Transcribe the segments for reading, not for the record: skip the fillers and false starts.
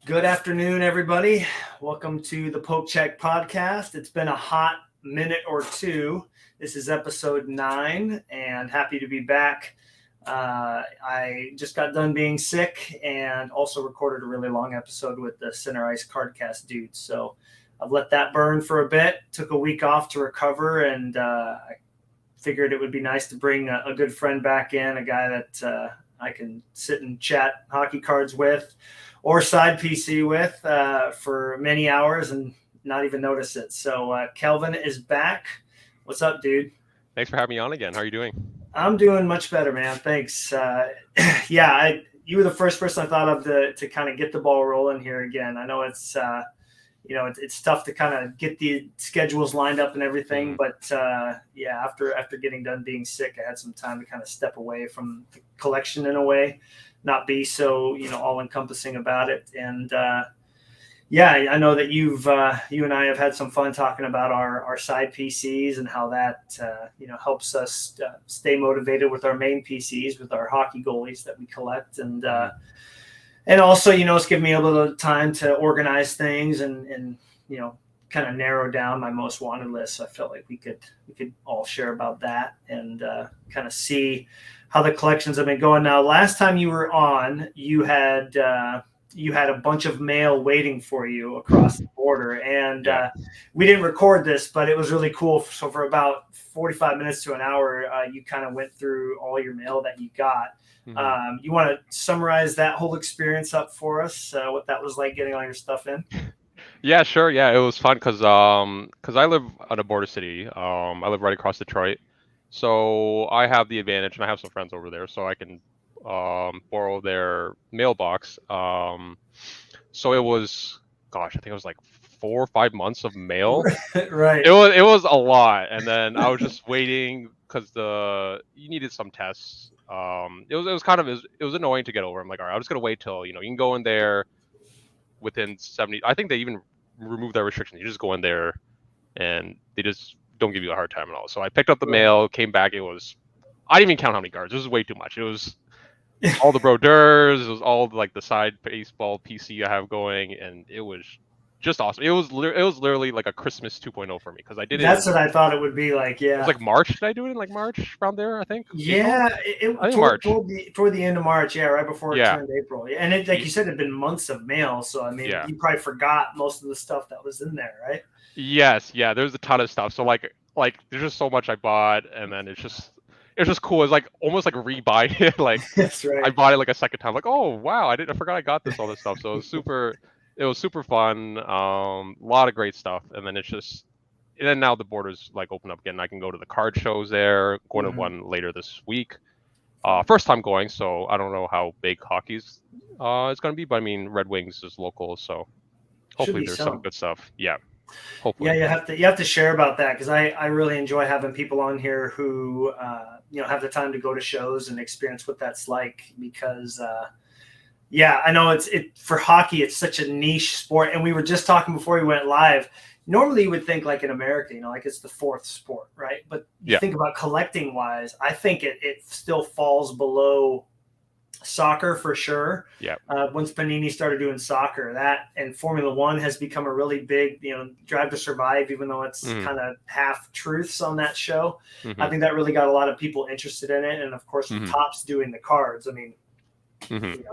Good afternoon, everybody. Welcome to the Poke Check podcast. It's been a hot minute or two. This is episode 9, and happy to be back. I just got done being sick and also recorded a really long episode with the Center Ice Cardcast dudes. So I've let that burn for a bit, took a week off to recover, and I figured it would be nice to bring a good friend back in, a guy that I can sit and chat hockey cards with or side PC with for many hours and not even notice it. So Kelvin is back. What's up, dude? Thanks for having me on again. How are you doing? I'm doing much better, man. Thanks. You were the first person I thought of to kind of get the ball rolling here again. I know it's tough to kind of get the schedules lined up and everything, but after getting done being sick, I had some time to kind of step away from the collection in a way, not be so all encompassing about it. And I know that you and I have had some fun talking about our side PCs and how that helps us stay motivated with our main PCs, with our hockey goalies that we collect, and also it's given me a little time to organize things and kind of narrow down my most wanted list. So I felt like we could all share about that and kind of see how the collections have been going. Now, last time you were on, you had a bunch of mail waiting for you across the border, and we didn't record this, but it was really cool. So for about 45 minutes to an hour, you kind of went through all your mail that you got. You want to summarize that whole experience up for us, what that was like getting all your stuff in? Yeah, sure. Yeah, it was fun because I live at a border city. I live right across Detroit, so I have the advantage, and I have some friends over there, so I can borrow their mailbox. So it was, gosh, I think it was like 4 or 5 months of mail. Right. It was a lot, and then I was just waiting because you needed some tests. It was annoying to get over. I'm like, all right, I'm just gonna wait till you can go in there within 70. I think they even removed that restriction. You just go in there, and they just don't give you a hard time at all. So I picked up the mail, came back. I didn't even count how many cards. It was way too much. It was all the brodeurs. It was all like the side baseball PC I have going, and it was just awesome. It was literally like a Christmas 2.0 for me because I did it. That's what I thought it would be like. Yeah, it was like March. Did I do it in like March around there? I think. Yeah, I think March. Toward the end of March. Yeah, right before it turned April. And it, like you said, it had been months of mail. So I mean, you probably forgot most of the stuff that was in there, right? Yes. Yeah. There's a ton of stuff. So like there's just so much I bought, and then it's just cool. It's like almost like re-buying it. Like that's right. I bought it like a second time. Like, oh wow, I forgot I got all this stuff. So it was super fun. A lot of great stuff. And then now the borders like open up again. I can go to the card shows there. Going to one later this week. First time going, so I don't know how big hockey's it's gonna be, but I mean Red Wings is local, so hopefully there's some good stuff. Yeah. Hopefully. Yeah, you have to share about that because I really enjoy having people on here who have the time to go to shows and experience what that's like because I know it's for hockey it's such a niche sport, and we were just talking before we went live. Normally you would think like in America, like it's the fourth sport, right? But you think about collecting wise, I think it still falls below soccer for sure. Yeah. Once Panini started doing soccer, that and Formula One has become a really big, Drive to Survive, even though it's kind of half truths on that show. I think that really got a lot of people interested in it. And of course, with Topps doing the cards, I mean,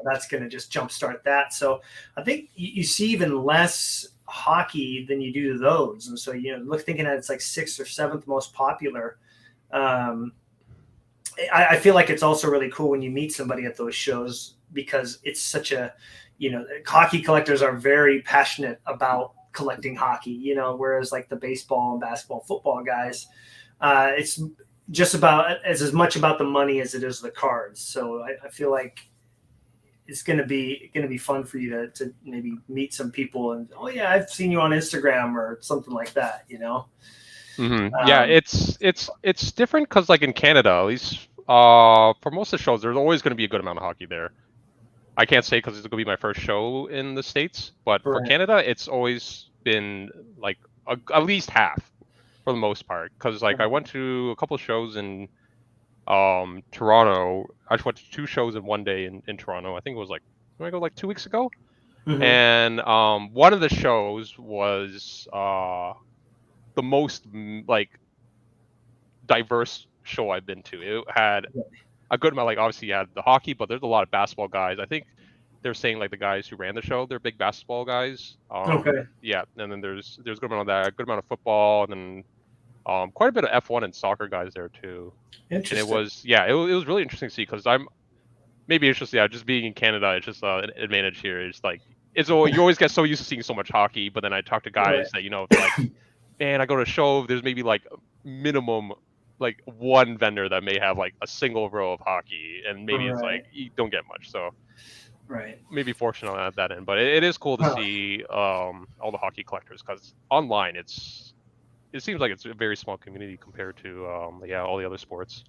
that's going to just jumpstart that. So I think you see even less hockey than you do those. And so, thinking that it's like 6th or 7th most popular, I feel like it's also really cool when you meet somebody at those shows because it's such a, hockey collectors are very passionate about collecting hockey, whereas like the baseball and basketball, football guys, it's just about as much about the money as it is the cards. So I feel like it's going to be fun for you to maybe meet some people and, oh yeah, I've seen you on Instagram or something like that, Yeah, it's different because like in Canada, at least for most of the shows, there's always going to be a good amount of hockey there. I can't say because it's going to be my first show in the States, but for Canada, it's always been like at least half for the most part. Because like I went to a couple of shows in Toronto. I just went to 2 shows in one day in Toronto. I think it was like, did I go like 2 weeks ago? And one of the shows was the most like diverse show I've been to. It had a good amount, like obviously you had the hockey, but there's a lot of basketball guys. I think they're saying like the guys who ran the show, they're big basketball guys. Okay. Yeah, and then there's a good amount of that, a good amount of football, and then quite a bit of F1 and soccer guys there too. Interesting. And it was it was really interesting to see because maybe it's just just being in Canada, it's just an advantage here. It's like you always get so used to seeing so much hockey, but then I talk to guys that they're like, man, I go to a show, there's maybe like minimum like one vendor that may have like a single row of hockey, and maybe it's like you don't get much. So maybe fortunate on that end, but it is cool to see all the hockey collectors because online it seems like it's a very small community compared to all the other sports.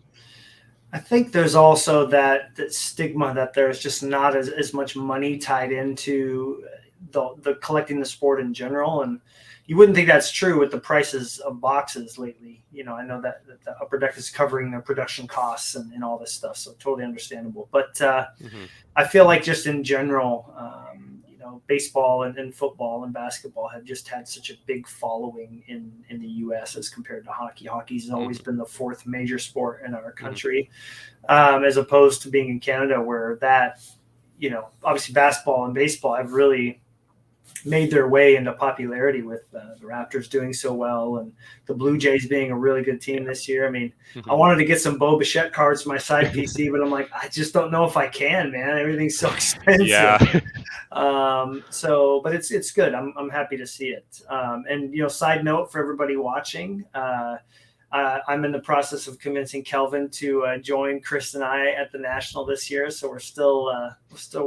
I think there's also that stigma that there's just not as much money tied into the collecting the sport in general, and you wouldn't think that's true with the prices of boxes lately. I know that the Upper Deck is covering their production costs and all this stuff, so totally understandable. But I feel like just in general, baseball and football and basketball have just had such a big following in the U.S. as compared to hockey. Hockey's always been the fourth major sport in our country, as opposed to being in Canada where that, obviously basketball and baseball have really made their way into popularity with the Raptors doing so well and the Blue Jays being a really good team this year. I mean, I wanted to get some Bo Bichette cards for my side PC, but I'm like, I just don't know if I can, man. Everything's so expensive. Yeah. But it's good. I'm happy to see it. And side note for everybody watching, I'm in the process of convincing Kelvin to join Chris and I at the National this year. So we're still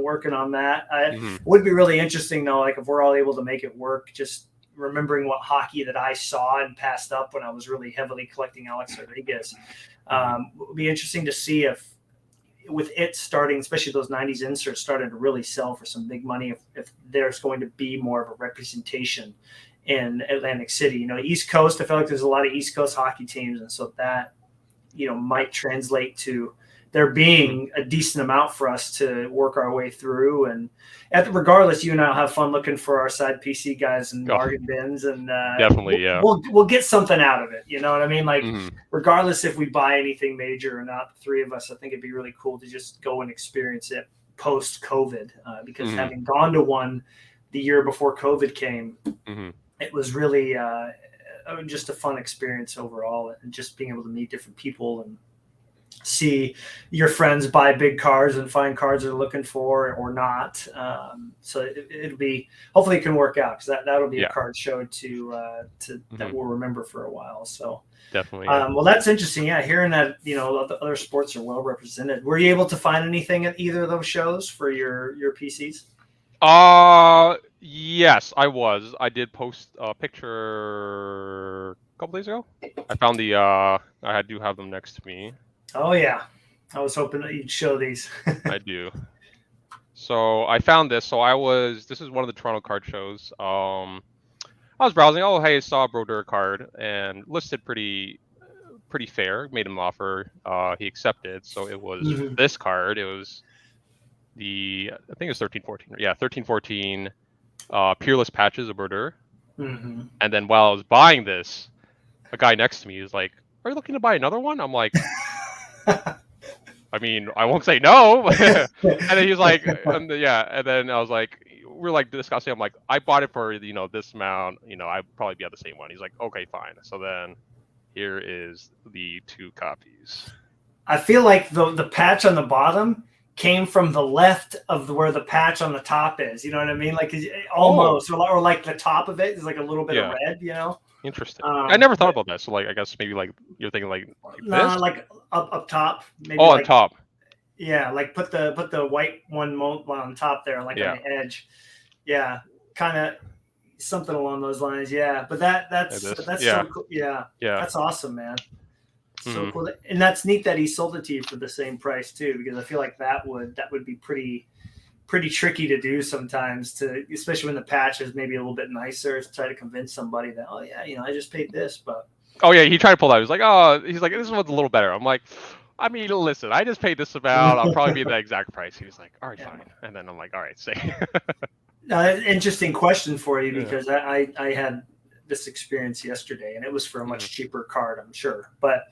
working on that. It would be really interesting though, like if we're all able to make it work, just remembering what hockey that I saw and passed up when I was really heavily collecting Alex Rodriguez. It would be interesting to see if with it starting, especially those 90s inserts starting to really sell for some big money, if there's going to be more of a representation in Atlantic City. East Coast, I feel like there's a lot of East Coast hockey teams, and so that might translate to there being a decent amount for us to work our way through. And regardless, you and I'll have fun looking for our side PC guys and bargain bins, and definitely, we'll get something out of it. You know what I mean? Like regardless if we buy anything major or not, the three of us, I think it'd be really cool to just go and experience it post COVID, because having gone to one the year before COVID came, it was really just a fun experience overall, and just being able to meet different people and see your friends buy big cards and find cards they're looking for or not. So it'll be, hopefully it can work out, because that'll be a card show that we'll remember for a while. So definitely. Well, that's interesting. Yeah, hearing that the other sports are well represented. Were you able to find anything at either of those shows for your PCs? Yes, I was. I did post a picture a couple days ago. I found I do have them next to me. Oh yeah, I was hoping that you'd show these. I do. So I found this. So this is one of the Toronto card shows. I was browsing. Oh, hey, I saw a Brodeur card and listed pretty fair. Made him an offer. He accepted. So it was this card. It was I think it was 1314. Yeah, 1314. Peerless Patches of Brodeur. And then while I was buying this, a guy next to me was like, "Are you looking to buy another one?" I'm like, I mean, I won't say no. And then he was like, and then I was like, we're like discussing. I'm like, I bought it for this amount. I'd probably be at the same one. He's like, okay, fine. So then here is the 2 copies. I feel like the patch on the bottom came from the left of where the patch on the top is. You know what I mean? Like almost, or like the top of it is like a little bit of red. Interesting. I never thought about that. So like, I guess maybe like you're thinking like this? Like up top. Maybe on top. Yeah, like put the white one on top there, like on the edge. Yeah, kind of something along those lines. Yeah, but that's so cool. Yeah, that's awesome, man. So cool, and that's neat that he sold it to you for the same price too, because I feel like that would be pretty tricky to do sometimes, especially when the patch is maybe a little bit nicer, to try to convince somebody that, oh yeah, I just paid this, but he tried to pull that. He was like, this one's a little better. I'm like, I mean, listen, I just paid this amount. I'll probably be the exact price. He was like, all right, fine. And then I'm like, all right, say. Interesting question for you, because I had this experience yesterday, and it was for a much cheaper card, I'm sure. But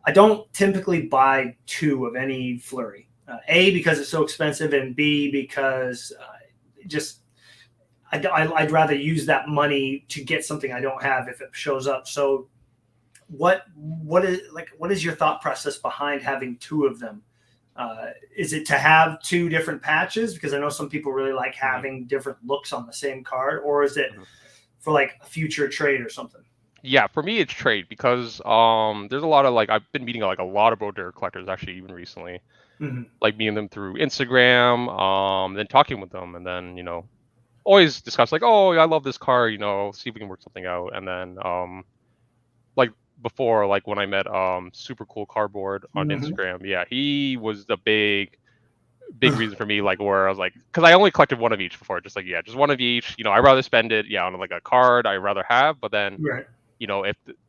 I don't typically buy 2 of any Flurry. A, because it's so expensive, and B, because I'd rather use that money to get something I don't have if it shows up. So what is your thought process behind having 2 of them? Is it to have 2 different patches? Because I know some people really like having different looks on the same card, or is it for like a future trade or something? Yeah, for me it's trade, because there's a lot of like, I've been meeting like a lot of Brodeur collectors actually, even recently, like meeting them through Instagram, then talking with them, and then always discuss like, oh, I love this card, see if we can work something out. And then like before, like when I met Super Cool Cardboard on Instagram, yeah, he was the big reason for me, like where I was like, because I only collected 1 of each before, just like, just 1 of each. I'd rather spend it, on like a card I'd rather have. But then, Right.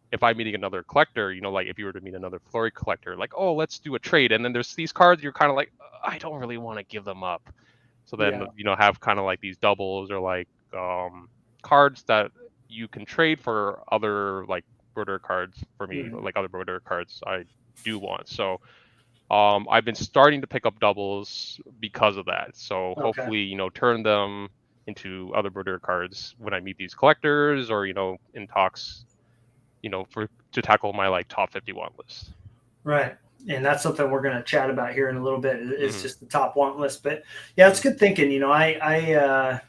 If I'm meeting another collector, like if you were to meet another Flurry collector, like, oh, let's do a trade, and then there's these cards you're kind of like, I don't really want to give them up. So then, have kind of like these doubles, or like cards that you can trade for other like Brodeur cards. For me, like other Brodeur cards I do want. So I've been starting to pick up doubles because of that. So hopefully, turn them into other Brodeur cards when I meet these collectors, or in talks, to tackle my like top 50 want list. Right. And that's something we're going to chat about here in a little bit. It's just the top want list. But yeah, it's good thinking. I've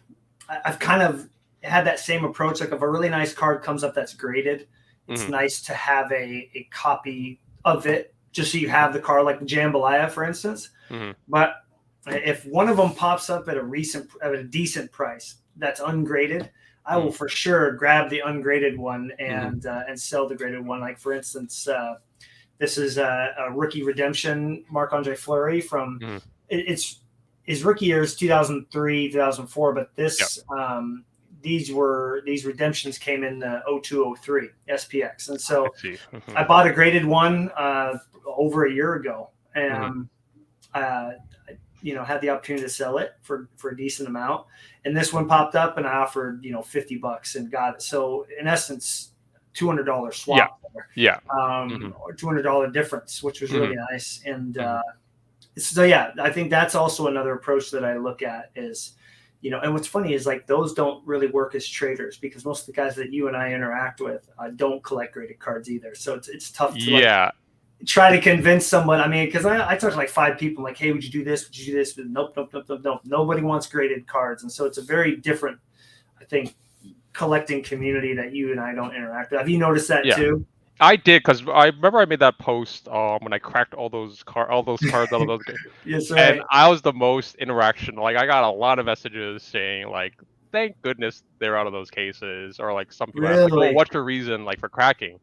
kind of had that same approach. Like if a really nice card comes up that's graded, it's nice to have a copy of it, just so you have the card, like the Jambalaya, for instance. But if one of them pops up at a decent price that's ungraded, I will for sure grab the ungraded one and sell the graded one. Like for instance, this is a rookie redemption Marc-Andre Fleury from it's his rookie year is 2003, 2004, but this these redemptions came in 0203 SPX, and so I bought a graded one over a year ago, and had the opportunity to sell it for a decent amount. And this one popped up, and I offered $50 and got it. So in essence, $200 swap. Or $200 difference, which was really nice. And so I think that's also another approach that I look at is, and what's funny is like those don't really work as traders, because most of the guys that you and I interact with don't collect graded cards either. So it's tough to try to convince someone. I mean, because I talked to like 5 people, like, hey, would you do this? Would you do this? But nope. Nobody wants graded cards. And so it's a very different, I think, collecting community that you and I don't interact with. Have you noticed that too? I did, because I remember I made that post when I cracked all those cards out of those games. Yes, right. And I was the most interaction. Like I got a lot of messages saying like, thank goodness they're out of those cases, or like some people ask like, well, what's your reason like for cracking?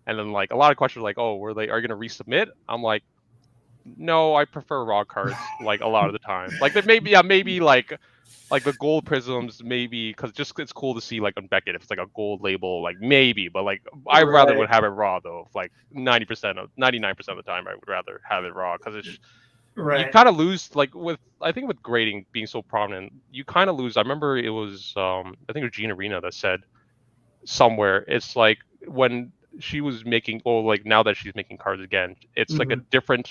And then like a lot of questions like, oh, are you gonna resubmit? I'm like, no, I prefer raw cards like a lot of the time. Like that maybe like the gold prisms, maybe because just it's cool to see like on Beckett if it's like a gold label, like maybe, but like I rather would have it raw though. Like 99% of the time, I would rather have it raw, because it's you kind of lose like I think with grading being so prominent, you kind of lose. I remember it was I think it was Gina Arena that said somewhere, it's like when she was making, like now that she's making cards again, it's like a different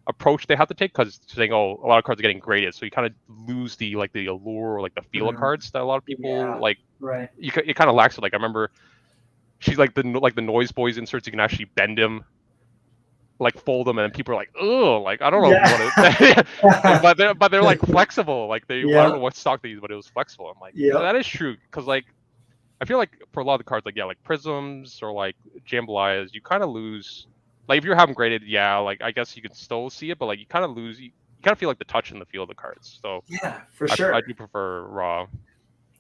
approach they have to take, because saying, oh, a lot of cards are getting graded, so you kind of lose the allure or like the feel of cards that a lot of people like. It kind of lacks it. Like I remember she's like the Noise Boys inserts, you can actually bend them, like fold them, and people are like, oh, like I don't know what it, but they're like flexible, like I don't know what stock they use, but it was flexible. I'm like, that is true, because like I feel like for a lot of the cards, like prisms or like Jambalayas, you kind of lose. Like if you're having graded, like I guess you can still see it, but like you kind of lose. You kind of feel like the touch and the feel of the cards. So for sure, I do prefer raw.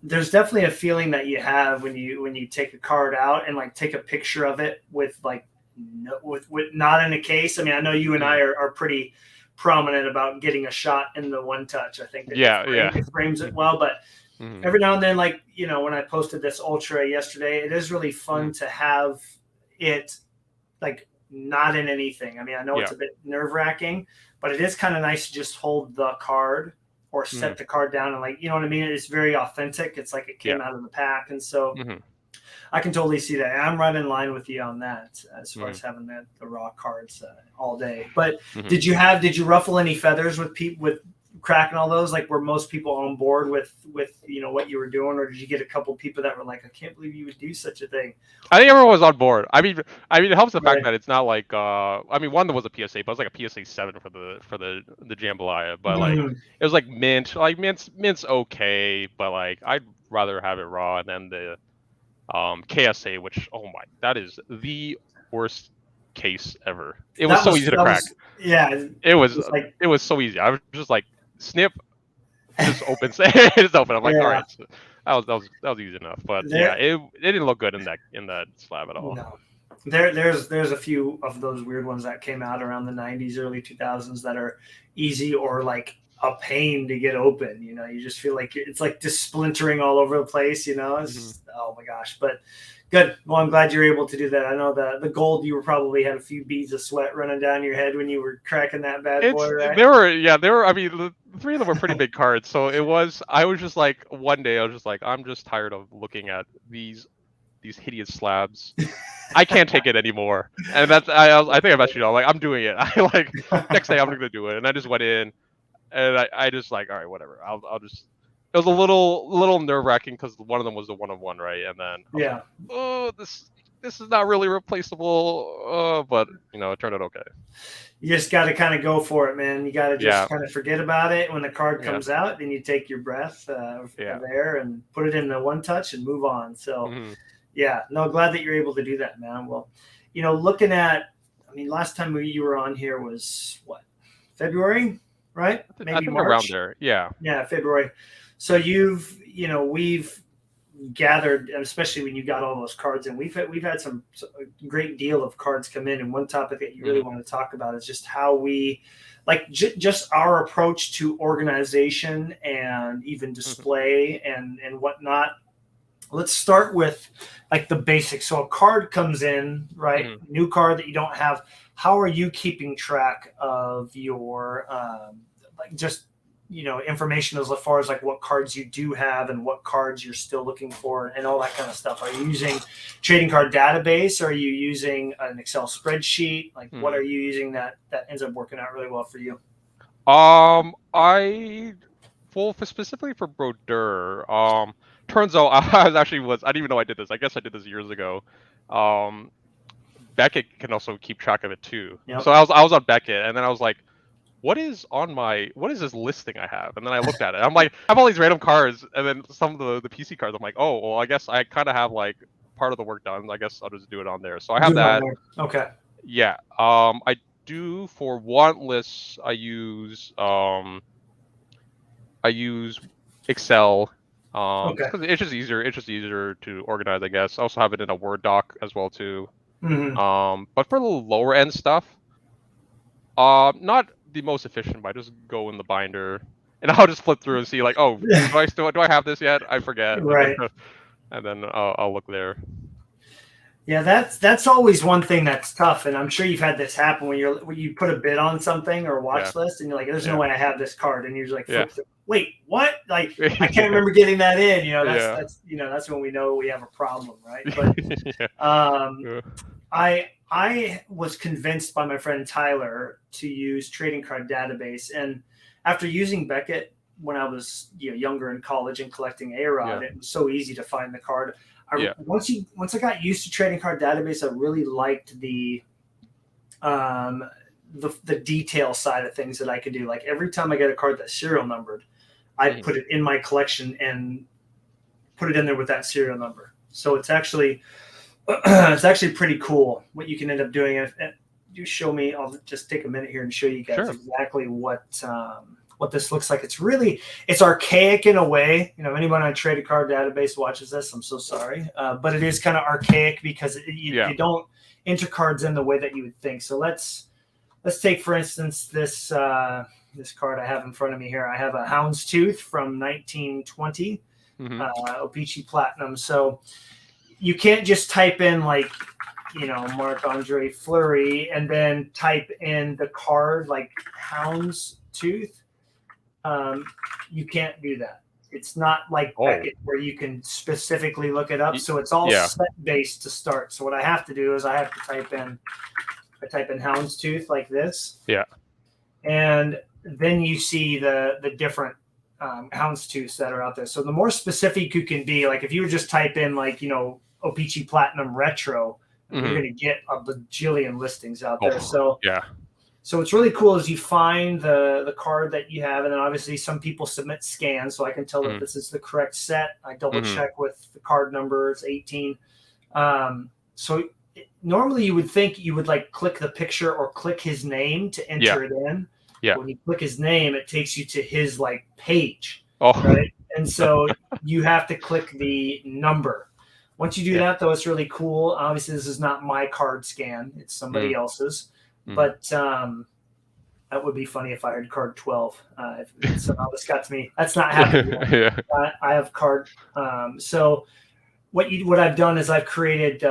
There's definitely a feeling that you have when you take a card out and like take a picture of it with like with not in a case. I mean, I know you and I are pretty prominent about getting a shot in the one touch. I think that it frames it well, but. Every now and then, like, when I posted this Ultra yesterday, it is really fun to have it like not in anything. I mean, I know it's a bit nerve-wracking, but it is kind of nice to just hold the card or set the card down and like, you know what I mean? It's very authentic. It's like it came out of the pack. And so I can totally see that. I'm right in line with you on that as far as having the raw cards all day. But did you ruffle any feathers with cracking all those? Like, were most people on board with you know what you were doing, or did you get a couple people that were like, I can't believe you would do such a thing? I think everyone was on board. I mean, it helps the fact that it's not like I mean, one that was a PSA, but it was like a PSA 7 for the jambalaya. But like, it was like mint. Like mint's okay, but like I'd rather have it raw. And then the KSA, which that is the worst case ever. It was so easy to crack. It was so easy. I was just like snip, just opens, it's open. I'm like, all right, that was easy enough. But it didn't look good in that slab at all. No. There's a few of those weird ones that came out around the 90s, early 2000s that are easy or like a pain to get open. You know, you just feel like it's like just splintering all over the place. You know, it's oh my gosh. But good. Well, I'm glad you're able to do that. I know the gold, you probably had a few beads of sweat running down your head when you were cracking that bad boy, right? There were. I mean, the three of them were pretty big cards. So I was just like, one day I was just like, I'm just tired of looking at these hideous slabs. I can't take it anymore. And that's I think I mentioned, like, I'm doing it. I like next day I'm gonna do it. And I just went in, and I just like, all right, whatever. I'll just. It was a little nerve wracking because one of them was the 1-of-1, right? And then like, oh, this is not really replaceable. But you know, it turned out okay. You just got to kind of go for it, man. You got to just kind of forget about it when the card comes out. Then you take your breath there and put it in the one touch and move on. So glad that you're able to do that, man. Well, you know, looking at, I mean, last time you were on here was what, February, right? Maybe I think March. around there. Yeah, February. So we've gathered, especially when you got all those cards, and we've had some great deal of cards come in. And one topic that you really want to talk about is just how we, like, just our approach to organization and even display and whatnot. Let's start with like the basics. So a card comes in, right? New card that you don't have. How are you keeping track of your like just, you know, information as far as like what cards you do have and what cards you're still looking for and all that kind of stuff? Are you using trading card database? Or are you using an Excel spreadsheet? Like what are you using that ends up working out really well for you? Specifically for Brodeur, turns out I didn't even know I did this. I guess I did this years ago. Beckett can also keep track of it too. Yep. So I was on Beckett, and then I was like, what is this listing I have? And then I looked at it. I'm like, I have all these random cards, and then some of the PC cards. I'm like, oh, well, I guess I kind of have like part of the work done. I guess I'll just do it on there. So I have that. Okay. Yeah. I do for want lists. I use Excel. Because it's just easier. It's just easier to organize, I guess. I also have it in a Word doc as well too. But for the lower end stuff, not the most efficient, but I just go in the binder and I'll just flip through and see like, oh, do I have this yet? I forget. Right. And then I'll look there. Yeah, that's always one thing that's tough, and I'm sure you've had this happen when you put a bid on something or a watch list, and you're like, "There's no way I have this card," and you're just like, flip through. "Wait, what? Like, I can't remember getting that in." You know, that's when we know we have a problem, right? But I was convinced by my friend Tyler to use trading card database, and after using Beckett when I was younger in college and collecting Arod, it was so easy to find the card. Once I got used to trading card database, I really liked the detail side of things that I could do. Like every time I get a card that's serial numbered, I put it in my collection and put it in there with that serial number. So it's actually pretty cool what you can end up doing. And you show me, I'll just take a minute here and show you guys exactly what this looks like. It's archaic in a way. Anyone on Trading Card Database watches this, I'm so sorry. But it is kind of archaic because you don't enter cards in the way that you would think. So let's take, for instance, this card I have in front of me here. I have a Houndstooth from 1920, O-Pee-Chee Platinum. So you can't just type in like, Marc-Andre Fleury and then type in the card like Houndstooth. you can't do that. It's not like Oh. Beckett where you can specifically look it up. So it's all Yeah. set based to start. So what I have to do is I have to type in houndstooth like this. Yeah. And then you see the different houndstooths that are out there. So the more specific you can be, like if you just type in like, O-Pee-Chee Platinum Retro, you're going to get a bajillion listings out there. So yeah. So what's really cool is you find the card that you have, and then obviously some people submit scans, so I can tell that this is the correct set. I double check with the card number; it's 18. Normally you would think you would like click the picture or click his name to enter it in. Yeah. When you click his name, it takes you to his like page, Oh. right? And so you have to click the number. Once you do that, though, it's really cool. Obviously, this is not my card scan; it's somebody else's. But that would be funny if I had card 12. If somehow this got to me, that's not happening. I have card. So what I've done is I've created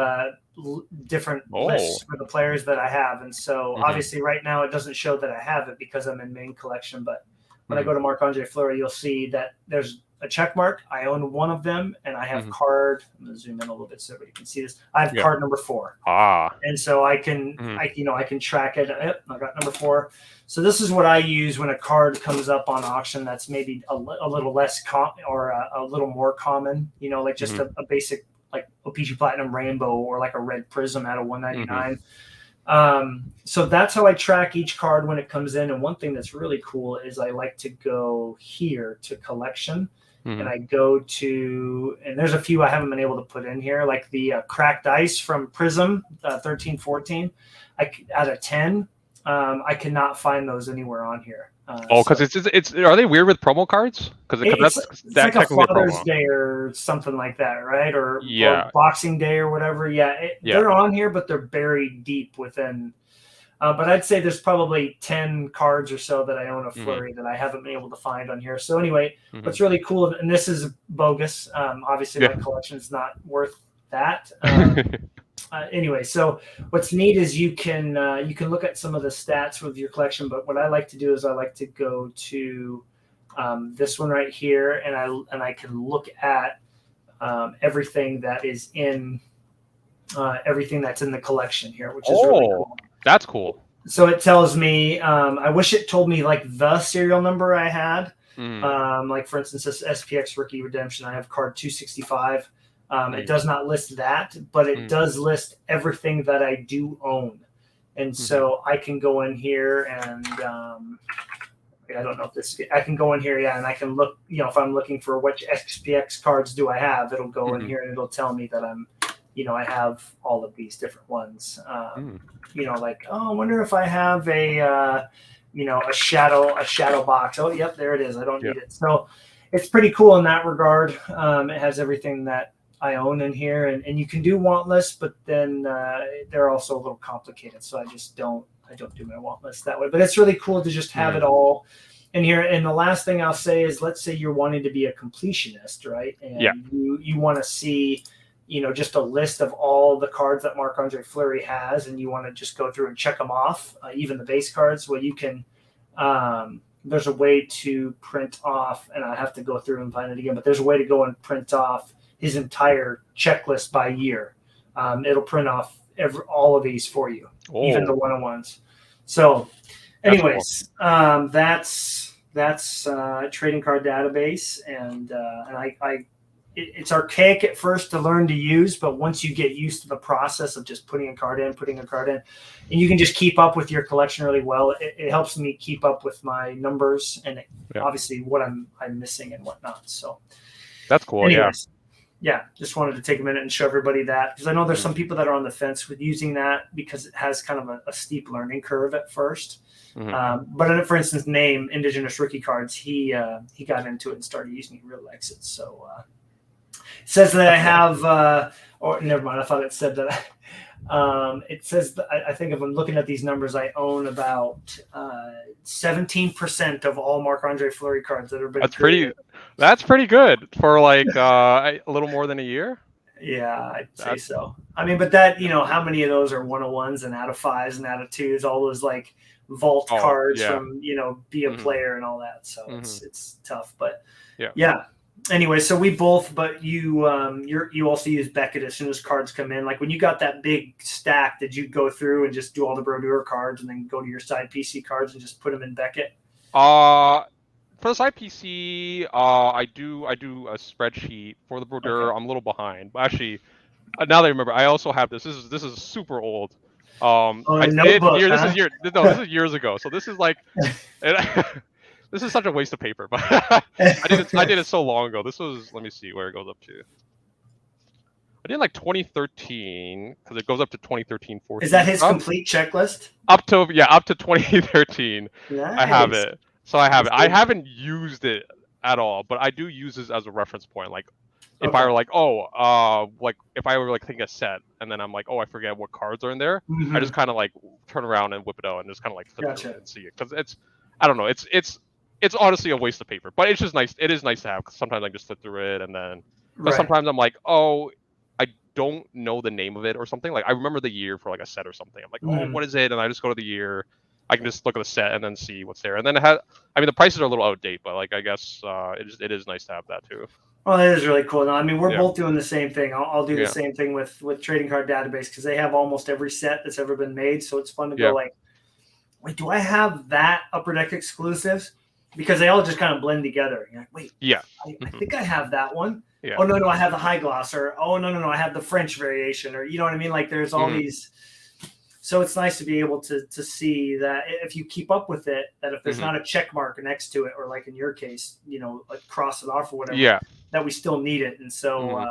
different lists for the players that I have, and so obviously right now it doesn't show that I have it because I'm in main collection. But when I go to Marc-Andre Fleury, you'll see that there's a check mark. I own one of them, and I have card. I'm gonna zoom in a little bit so everybody can see this. I have card number 4. And so I can, I can track it. I got number 4. So this is what I use when a card comes up on auction. That's maybe a little less or a little more common. Like just a basic like O-Pee-Chee Platinum Rainbow or like a red Prism out of 199. So that's how I track each card when it comes in. And one thing that's really cool is I like to go here to collection. And I go to, and there's a few I haven't been able to put in here, like the cracked ice from Prism 1314. Out of 10, I cannot find those anywhere on here. Because it's are they weird with promo cards? Because it's like a Father's Day or something like that, right? Or Boxing Day or whatever. They're on here, but they're buried deep within. But I'd say there's probably 10 cards or so that I own of Flurry that I haven't been able to find on here. So anyway, what's really cool, and this is bogus. Obviously, my collection is not worth that. Anyway, so what's neat is you can look at some of the stats with your collection. But what I like to do is I like to go to this one right here, and I can look at everything that is in everything that's in the collection here, which is really cool. That's cool. So it tells me, I wish it told me like the serial number I had. Like for instance, this SPX Rookie Redemption, I have card 265. It does not list that, but it does list everything that I do own. And so I can go in here and I don't know if I can go in here, and I can look, if I'm looking for which SPX cards do I have, it'll go in here and it'll tell me that I have all of these different ones. Like, I wonder if I have a shadow box. Oh, yep, there it is. I don't need it. So it's pretty cool in that regard. It has everything that I own in here, and you can do want lists, but then they're also a little complicated. So I don't do my want list that way. But it's really cool to just have it all in here. And the last thing I'll say is, let's say you're wanting to be a completionist, right? And you want to see just a list of all the cards that Marc-Andre Fleury has, and you want to just go through and check them off, even the base cards. Well, you can, there's a way to print off, and I have to go through and find it again, but there's a way to go and print off his entire checklist by year. It'll print off all of these for you, even the one-on-ones. So anyways, that's trading card database. And it's archaic at first to learn to use, but once you get used to the process of just putting a card in, and you can just keep up with your collection really well. It helps me keep up with my numbers and obviously what I'm missing and whatnot. So that's cool. Anyways, just wanted to take a minute and show everybody that, because I know there's some people that are on the fence with using that because it has kind of a steep learning curve at first. But for instance, name Indigenous Rookie Cards, he got into it and started using real exits. So it says that I have, or never mind, I thought it said that. It says that I think if I'm looking at these numbers, I own about 17% of all Marc-Andre Fleury cards that have been created. That's pretty good for like a little more than a year. Yeah, I'd say so. I mean, but that, how many of those are 101s and out of 5s and out of 2s, all those like vault cards yeah. from, be a player and all that. So it's tough, but yeah. Anyway, so we both, but you also use Beckett as soon as cards come in. Like when you got that big stack, did you go through and just do all the Brodeur cards and then go to your side PC cards and just put them in Beckett? For the side PC, I do a spreadsheet for the Brodeur. Okay. I'm a little behind, but actually, now that I remember, I also have this. This is super old. I did notebook, year. huh? This is years ago. So this is like, this is such a waste of paper. But I did it so long ago. This was, let me see where it goes up to. I did like 2013 because it goes up to 2013, 14. Is that his complete checklist? Up to 2013. Nice. I have it. So I have it. I haven't used it at all, but I do use this as a reference point. Like if I were like, like if I were like thinking a set, and then I'm like, I forget what cards are in there. I just kind of like turn around and whip it out and just kind of like flip through it and see it, because it's, I don't know, it's honestly a waste of paper, but it's just nice. It is nice to have, because sometimes I just flip through it, and then sometimes I'm like, I don't know the name of it or something. Like I remember the year for like a set or something. I'm like, what is it? And I just go to the year. I can just look at the set and then see what's there. And then the prices are a little out of date, but like I guess it is nice to have that too. Well, it is really cool. No, I mean, we're both doing the same thing. I'll do the same thing with Trading Card Database, because they have almost every set that's ever been made. So it's fun to go like, wait, do I have that Upper Deck exclusives? Because they all just kind of blend together. You're like, wait, I think I have that one. Yeah. Oh, no, I have the high gloss, or, no, I have the French variation, or, you know what I mean? Like there's all these. So it's nice to be able to see that if you keep up with it, that if there's not a check mark next to it, or like in your case, like cross it off or whatever, that we still need it. And so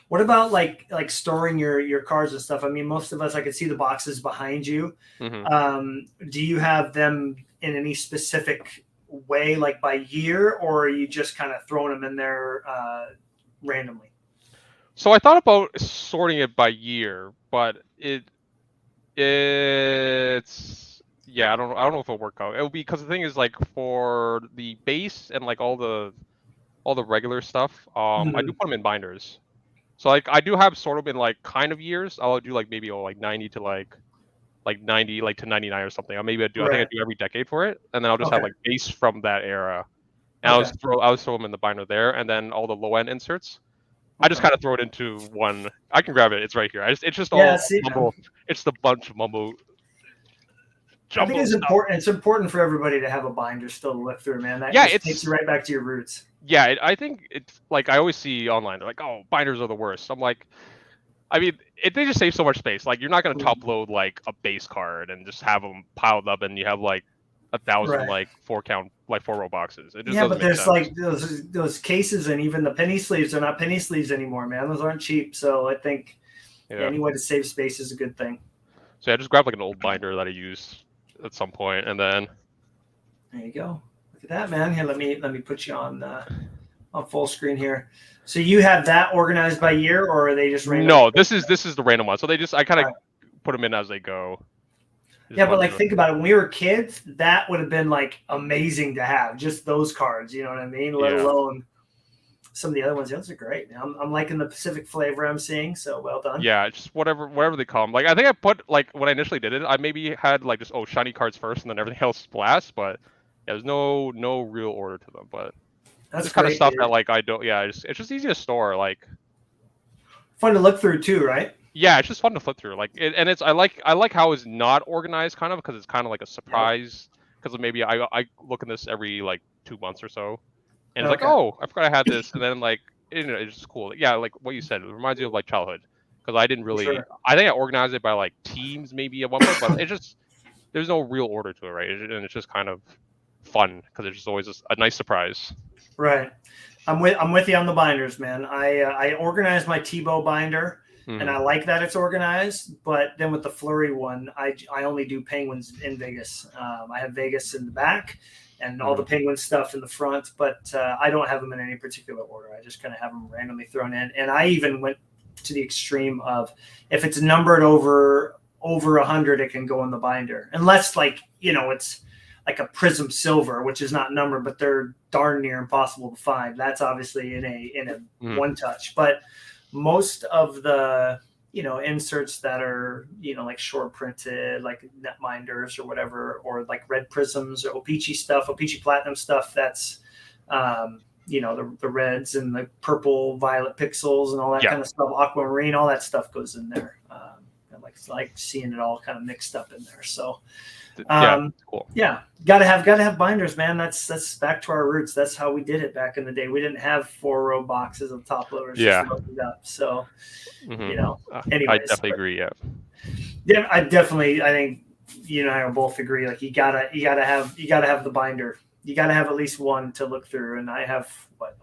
what about like storing your cards and stuff? I mean, most of us, I can see the boxes behind you. Do you have them in any specific way, like by year, or are you just kind of throwing them in there randomly? So I thought about sorting it by year, but it's I don't know if it'll work out. It'll be, because the thing is, like for the base and like all the regular stuff, I do put them in binders. So like I do have sort of in like kind of years. I'll do like maybe like 90 to like 90 like to 99 or something. Or maybe I think I do every decade for it, and then I'll just have like base from that era, and I'll just throw them in the binder there, and then all the low end inserts, I just kind of throw it into one. I can grab it. It's right here. It's just all mumbo. It's the bunch of mumbo. I think it's important. It's important for everybody to have a binder still to look through, man. That it takes you right back to your roots. Yeah, I think it's like I always see online. They're like, "Oh, binders are the worst." I'm like, I mean, they just save so much space. Like you're not going to top load like a base card and just have them piled up, and you have like 1,000 like 4-row boxes. It just but there's like those cases, and even the penny sleeves are not penny sleeves anymore, man. Those aren't cheap. So I think any way to save space is a good thing. So I just grabbed like an old binder that I used at some point, and then there you go. Look at that, man. Here, let me put you on full screen here. So you have that organized by year, or are they just random? No, this is the random one. So I kind of put them in as they go. But like think about it. When we were kids, that would have been like amazing to have, just those cards. You know what I mean? Let alone some of the other ones. Those are great. I'm liking the Pacific flavor I'm seeing. So well done. Yeah, just whatever they call them. Like I think I put like when I initially did it, I maybe had like just shiny cards first, and then everything else last. But there's no real order to them. But that's kind of stuff that like I don't. Yeah, it's just easy to store. Like fun to look through too, right? Yeah, it's just fun to flip through. Like I like how it's not organized, kind of, because it's kind of like a surprise. Because maybe I look in this every like 2 months or so, and it's like, oh, I forgot I had this, and then like it's just cool. Yeah, like what you said, it reminds you of like childhood. Because I didn't really, I think I organized it by like teams maybe at one point, but it just there's no real order to it, right? And it's just kind of fun because it's just always a nice surprise. Right. I'm with you on the binders, man. I organized my Tebow binder. And I like that it's organized, but then with the Flurry one, I only do Penguins in Vegas. I have Vegas in the back and all the Penguin stuff in the front, but I don't have them in any particular order. I just kind of have them randomly thrown in. And I even went to the extreme of if it's numbered over 100, it can go in the binder. Unless it's like a Prism Silver, which is not numbered, but they're darn near impossible to find. That's obviously in a one touch, but most of the inserts that are, like short printed, like netminders or whatever, or like red prisms or O-Pee-Chee Platinum stuff. That's, the reds and the purple, violet pixels and all that kind of stuff, aquamarine, all that stuff goes in there. I like seeing it all kind of mixed up in there. So, cool. Yeah, gotta have binders, man. That's back to our roots. That's how we did it back in the day. We didn't have 4-row boxes of top loaders just loaded up. So, anyways, I definitely agree. Yeah, I think you and I will both agree. Like you gotta have the binder. You gotta have at least one to look through. And I have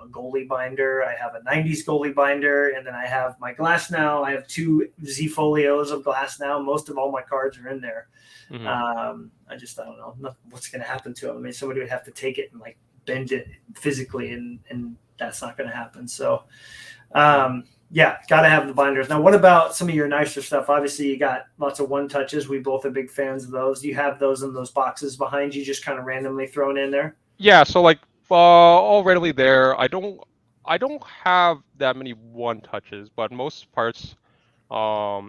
a goalie binder. I have a '90s goalie binder, and then I have my glass now. I have 2 Z folios of glass now. Most of all my cards are in there. I don't know what's going to happen to them. I mean, somebody would have to take it and like bend it physically, and that's not going to happen. So, got to have the binders. Now, what about some of your nicer stuff? Obviously, you got lots of one touches. We both are big fans of those. Do you have those in those boxes behind you, just kind of randomly thrown in there? Yeah. So like all readily there. I don't have that many one touches, but most parts. I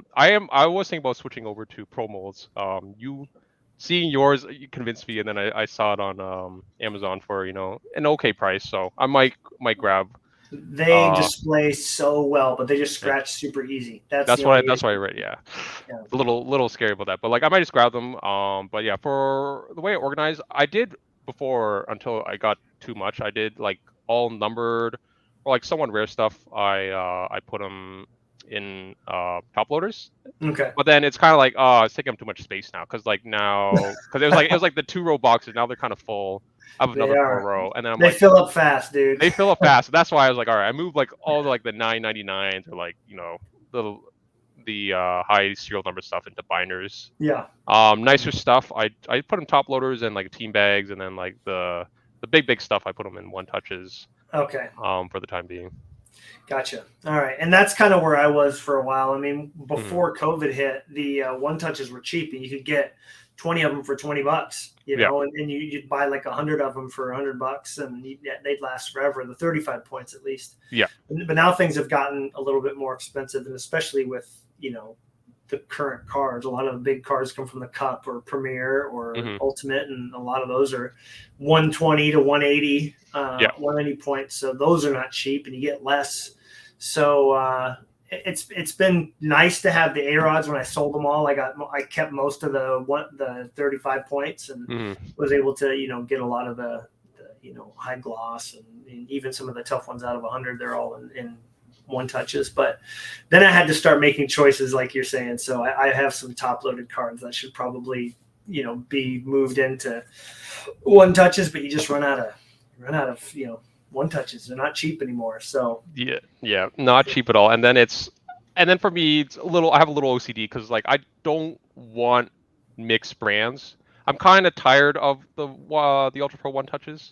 was thinking about switching over to pro molds. You seeing yours, you convinced me, and then I saw it on Amazon for an okay price. So I might grab. They display so well, but they just scratch super easy. That's what I read. Yeah. A little scary about that, but like I might just grab them. But yeah, for the way I organized, I did before until I got too much. I did like all numbered or like somewhat rare stuff. I put them in top loaders. Okay. But then it's kind of like it's taking up too much space now because it was like the 2-row boxes, now they're kind of full. I have another 4-row, and then they fill up fast, dude. They fill up fast. That's why I was like, all right, I moved like all the the 999s or like the high serial number stuff into binders. Yeah. Nicer stuff. I put in top loaders and like team bags, and then like the big stuff I put them in one touches. Okay. For the time being. Gotcha. All right. And that's kind of where I was for a while. I mean, before COVID hit, the one touches were cheap, and you could get 20 of them for $20, and you'd buy like 100 of them for $100, and they'd last forever. The 35 points at least. Yeah. But now things have gotten a little bit more expensive, and especially with, the current cards, a lot of the big cards come from the Cup or Premier or Ultimate, and a lot of those are 120 to 180, 180 points. So those are not cheap, and you get less. So it's been nice to have the Arods. When I sold them all, I kept most of the 35 points, and was able to get a lot of the high gloss and even some of the tough ones out of 100. They're all in one touches. But then I had to start making choices, like you're saying. So I have some top loaded cards that should probably be moved into one touches, but you just run out of one touches. They're not cheap anymore. So yeah, not cheap at all. And then for me, it's I have a little OCD because like I don't want mixed brands. I'm kind of tired of the Ultra Pro one touches.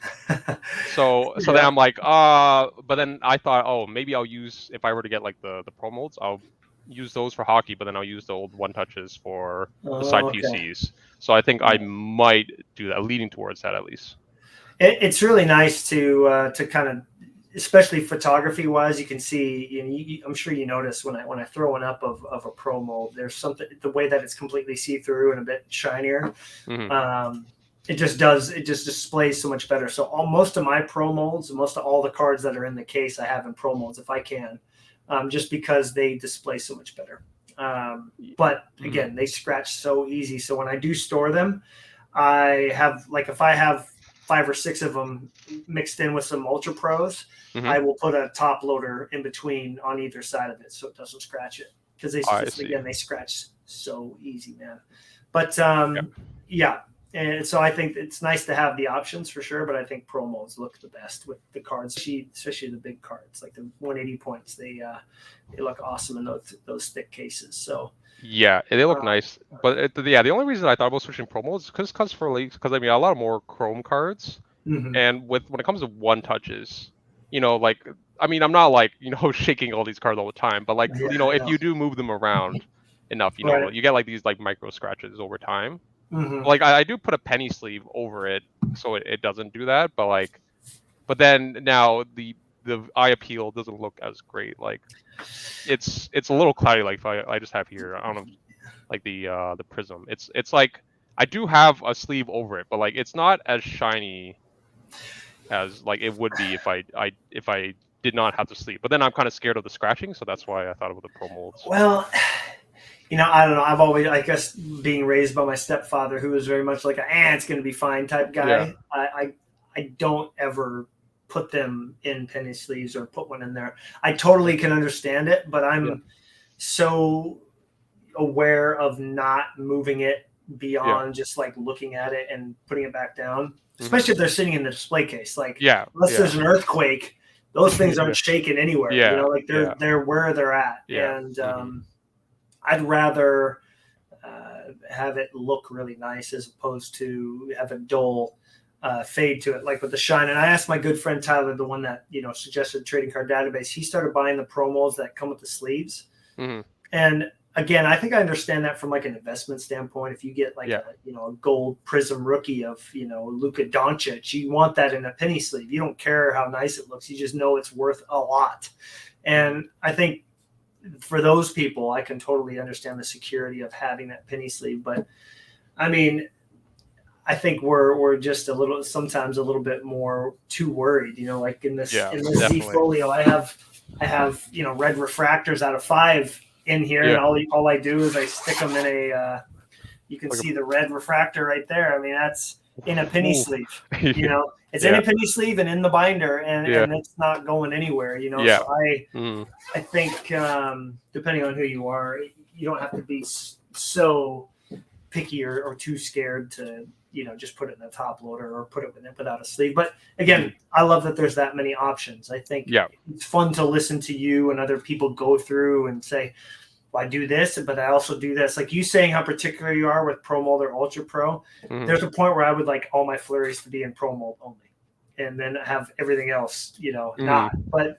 So then I'm like, but then I thought, oh, maybe I'll use, if I were to get like the Pro molds, I'll use those for hockey, but then I'll use the old one touches for the side PCs. So I think I might do that, leaning towards that at least. It's really nice to kind of, especially photography wise, you can see, I'm sure you notice when I throw one up of a pro mold, there's something, the way that it's completely see-through and a bit shinier. It just displays so much better. So most of my pro molds, most of all the cards that are in the case, I have in pro molds if I can, just because they display so much better. But again, they scratch so easy. So when I do store them, I have, like, if I have 5 or 6 of them mixed in with some Ultra Pros, I will put a top loader in between on either side of it so it doesn't scratch it, because they scratch so easy, man. But and so I think it's nice to have the options for sure, but I think pro molds look the best with the cards, especially the big cards, like the 180 points. They look awesome in those thick cases. So yeah, they look nice. But the only reason I thought about switching pro molds is because I mean a lot more chrome cards, and when it comes to one touches, like, I mean, I'm not like shaking all these cards all the time, but like if you do move them around enough, you get like these like micro scratches over time. Like I do put a penny sleeve over it so it doesn't do that, but then now the the eye appeal doesn't look as great. Like it's a little cloudy. Like if I just have here, I don't know, like the prism. It's like I do have a sleeve over it, but like it's not as shiny as like it would be if I did not have the sleeve. But then I'm kind of scared of the scratching, so that's why I thought about the pro molds. Well, I don't know. I've always, I guess, being raised by my stepfather, who was very much like it's going to be fine type guy. Yeah. I don't ever put them in penny sleeves or put one in there. I totally can understand it, but I'm so aware of not moving it beyond just like looking at it and putting it back down, especially if they're sitting in the display case. Like, unless there's an earthquake, those things aren't shaking anywhere. Like they're where they're at. And I'd rather have it look really nice as opposed to have a dull fade to it, like with the shine. And I asked my good friend Tyler, the one that suggested trading card database. He started buying the pro molds that come with the sleeves. And again, I think I understand that from like an investment standpoint. If you get like a gold prism rookie of Luka Doncic, you want that in a penny sleeve. You don't care how nice it looks. You just know it's worth a lot. And I think for those people, I can totally understand the security of having that penny sleeve. But I mean, I think we're just sometimes a little bit more too worried. Like in this Z folio, I have red refractors out of 5 in here, and all I do is I stick them in a. You can see the red refractor right there. I mean, that's in a penny sleeve. It's in a penny sleeve and in the binder, and it's not going anywhere. So I think depending on who you are, you don't have to be so picky or too scared to just put it in a top loader or put it without a sleeve. But again, I love that there's that many options. I think it's fun to listen to you and other people go through and say, well, I do this, but I also do this. Like you saying how particular you are with Pro Mold or Ultra Pro. There's a point where I would like all my flurries to be in Pro Mold only, and then have everything else, not. But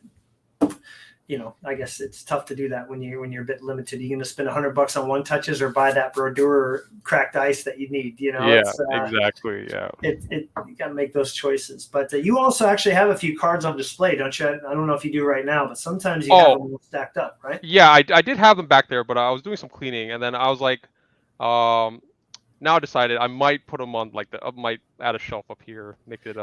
I guess it's tough to do that when you're a bit limited. You're going to spend $100 on one touches or buy that Brodeur cracked ice that you need. Exactly. Yeah. You got to make those choices. But you also actually have a few cards on display, don't you? I don't know if you do right now, but sometimes you have them stacked up, right? Yeah, I did have them back there, but I was doing some cleaning, and then I was like, now I decided I might put them on like I might add a shelf up here, make it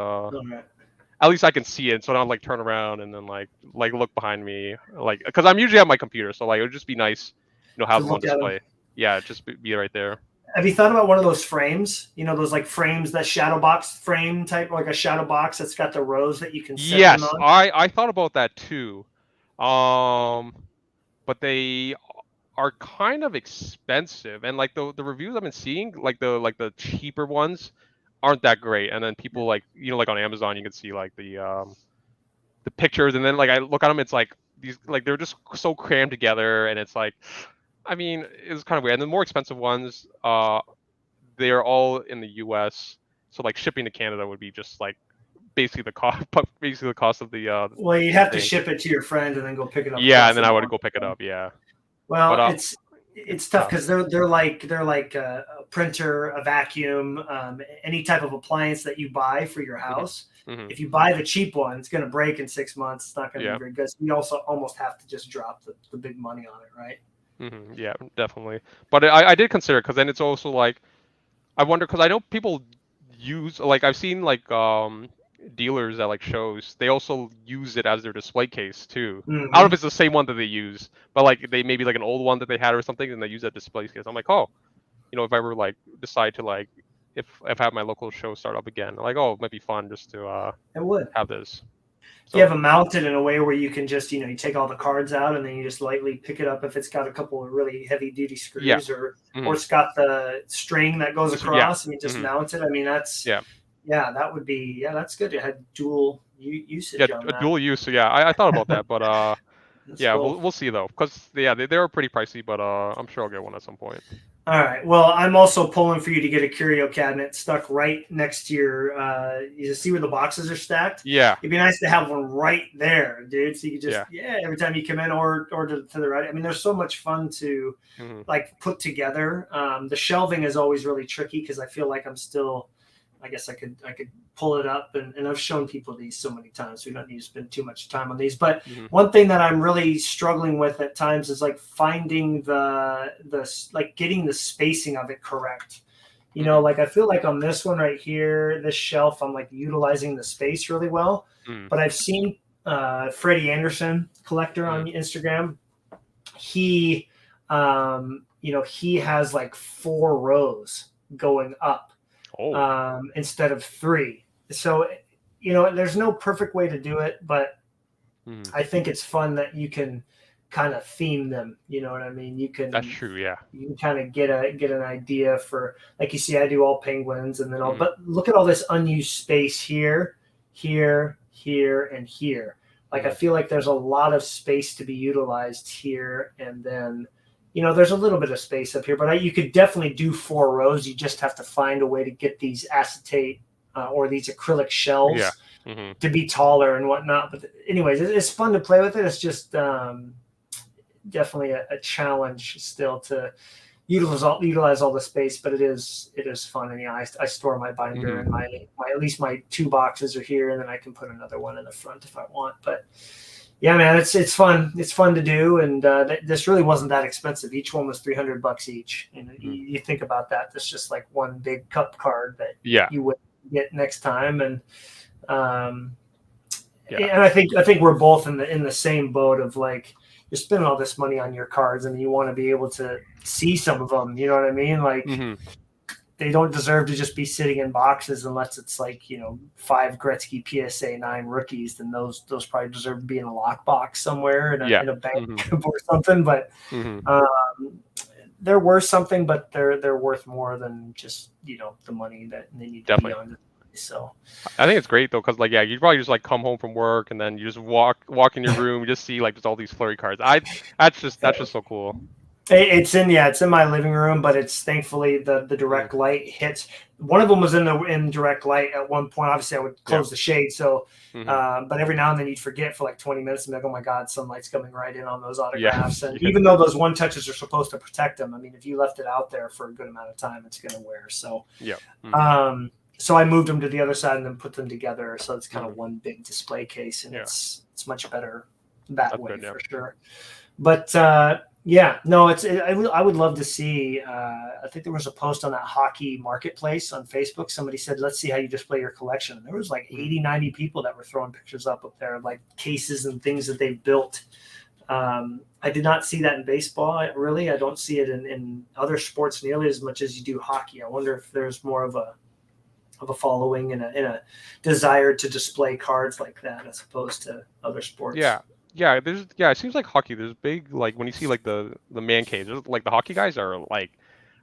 at least I can see it, so I don't like turn around and then like look behind me, like because I'm usually at my computer, so like it would just be nice, have them on display. Yeah, just be right there. Have you thought about one of those frames? Those like frames, that shadow box frame type, like a shadow box that's got the rows that you can set them on? I thought about that too, but they are kind of expensive, and like the reviews I've been seeing, like the cheaper ones aren't that great. And then people like like on Amazon you can see like the pictures, and then like I look at them, it's like these like they're just so crammed together, and it's like, I mean, it's kind of weird. And the more expensive ones, they are all in the US, so like shipping to Canada would be just like basically the cost of the well, you'd have to ship it to your friend and then go pick it up. And then I would go pick it up. Well, but, it's tough because they're like a printer, a vacuum, any type of appliance that you buy for your house. If you buy the cheap one, it's going to break in 6 months. It's not going to be very good. So you also almost have to just drop the big money on it, right? Yeah, definitely. But I did consider it, because then it's also like, I wonder, because I know people use, like I've seen like dealers at like shows, they also use it as their display case too. I don't know if it's the same one that they use, but like they maybe like an old one that they had or something, and they use that display case. I'm like, if I ever like decide to like if I have my local show start up again, like it might be fun just to have this. So, you have them mounted in a way where you can just you take all the cards out and then you just lightly pick it up if it's got a couple of really heavy duty screws or it's got the string that goes across and you just mount it. I mean, that's that would be that's good. It had dual usage on that. Dual use. So I thought about that, but cool. we'll see though, because they are pretty pricey, but I'm sure I'll get one at some point. All right. Well, I'm also pulling for you to get a Curio cabinet stuck right next to your. You see where the boxes are stacked. Yeah. It'd be nice to have one right there, dude. So you could just every time you come in or to the right. I mean, there's so much fun to like put together. The shelving is always really tricky because I feel like I'm still I guess I could pull it up, and I've shown people these so many times, so we don't need to spend too much time on these. But one thing that I'm really struggling with at times is like finding the like getting the spacing of it correct. You know, like I feel like on this one right here, this shelf, I'm like utilizing the space really well. But I've seen Freddie Anderson, collector on Instagram. He, you know, he has like 4 rows going up instead of 3. So, you know, there's no perfect way to do it, but I think it's fun that you can kind of theme them. You know what I mean? You can. That's true. Yeah. You can kind of get an idea for, like you see, I do all penguins, and then all. But look at all this unused space here, here, here, and here. Like I feel like there's a lot of space to be utilized here, and then, you know, there's a little bit of space up here, but you could definitely do 4 rows. You just have to find a way to get these acetate or these acrylic shelves to be taller and whatnot. But anyways, it's fun to play with it. It's just definitely a challenge still to utilize all the space, but it is fun. And yeah, I store my binder and my at least my 2 boxes are here, and then I can put another one in the front if I want. But yeah, man, it's fun. It's fun to do, and this really wasn't that expensive. Each one was $300 each, and you think about that. That's just like one big cup card that you would get next time, and and I think we're both in the same boat of like, you're spending all this money on your cards and you want to be able to see some of them. You know what I mean? Like they don't deserve to just be sitting in boxes unless it's like, you know, 5 Gretzky PSA 9 rookies. Then those probably deserve to be in a lockbox somewhere in a bank or something. But they're worth something, but they're worth more than just, you know, the money that they need to be on. So I think it's great though, because like you probably just like come home from work and then you just walk in your room, you just see like just all these Flurry cards. That's just so cool. It's in my living room, but it's thankfully the direct light hits. One of them was in direct light at one point. Obviously, I would close the shade, so but every now and then you'd forget for like 20 minutes and be like, oh my God, sunlight's coming right in on those autographs. And even though those one touches are supposed to protect them, I mean, if you left it out there for a good amount of time, it's going to wear. So so I moved them to the other side and then put them together. So it's kind of one big display case, and it's much better that way for sure. But I would love to see. I think there was a post on that hockey marketplace on Facebook. Somebody said, let's see how you display your collection. And there was like 80, 90 people that were throwing pictures up there of like cases and things that they've built. I did not see that in baseball. I don't see it in other sports nearly as much as you do hockey. I wonder if there's more of a following and a desire to display cards like that as opposed to other sports. It seems like hockey, there's big, like when you see like the man caves, like the hockey guys are like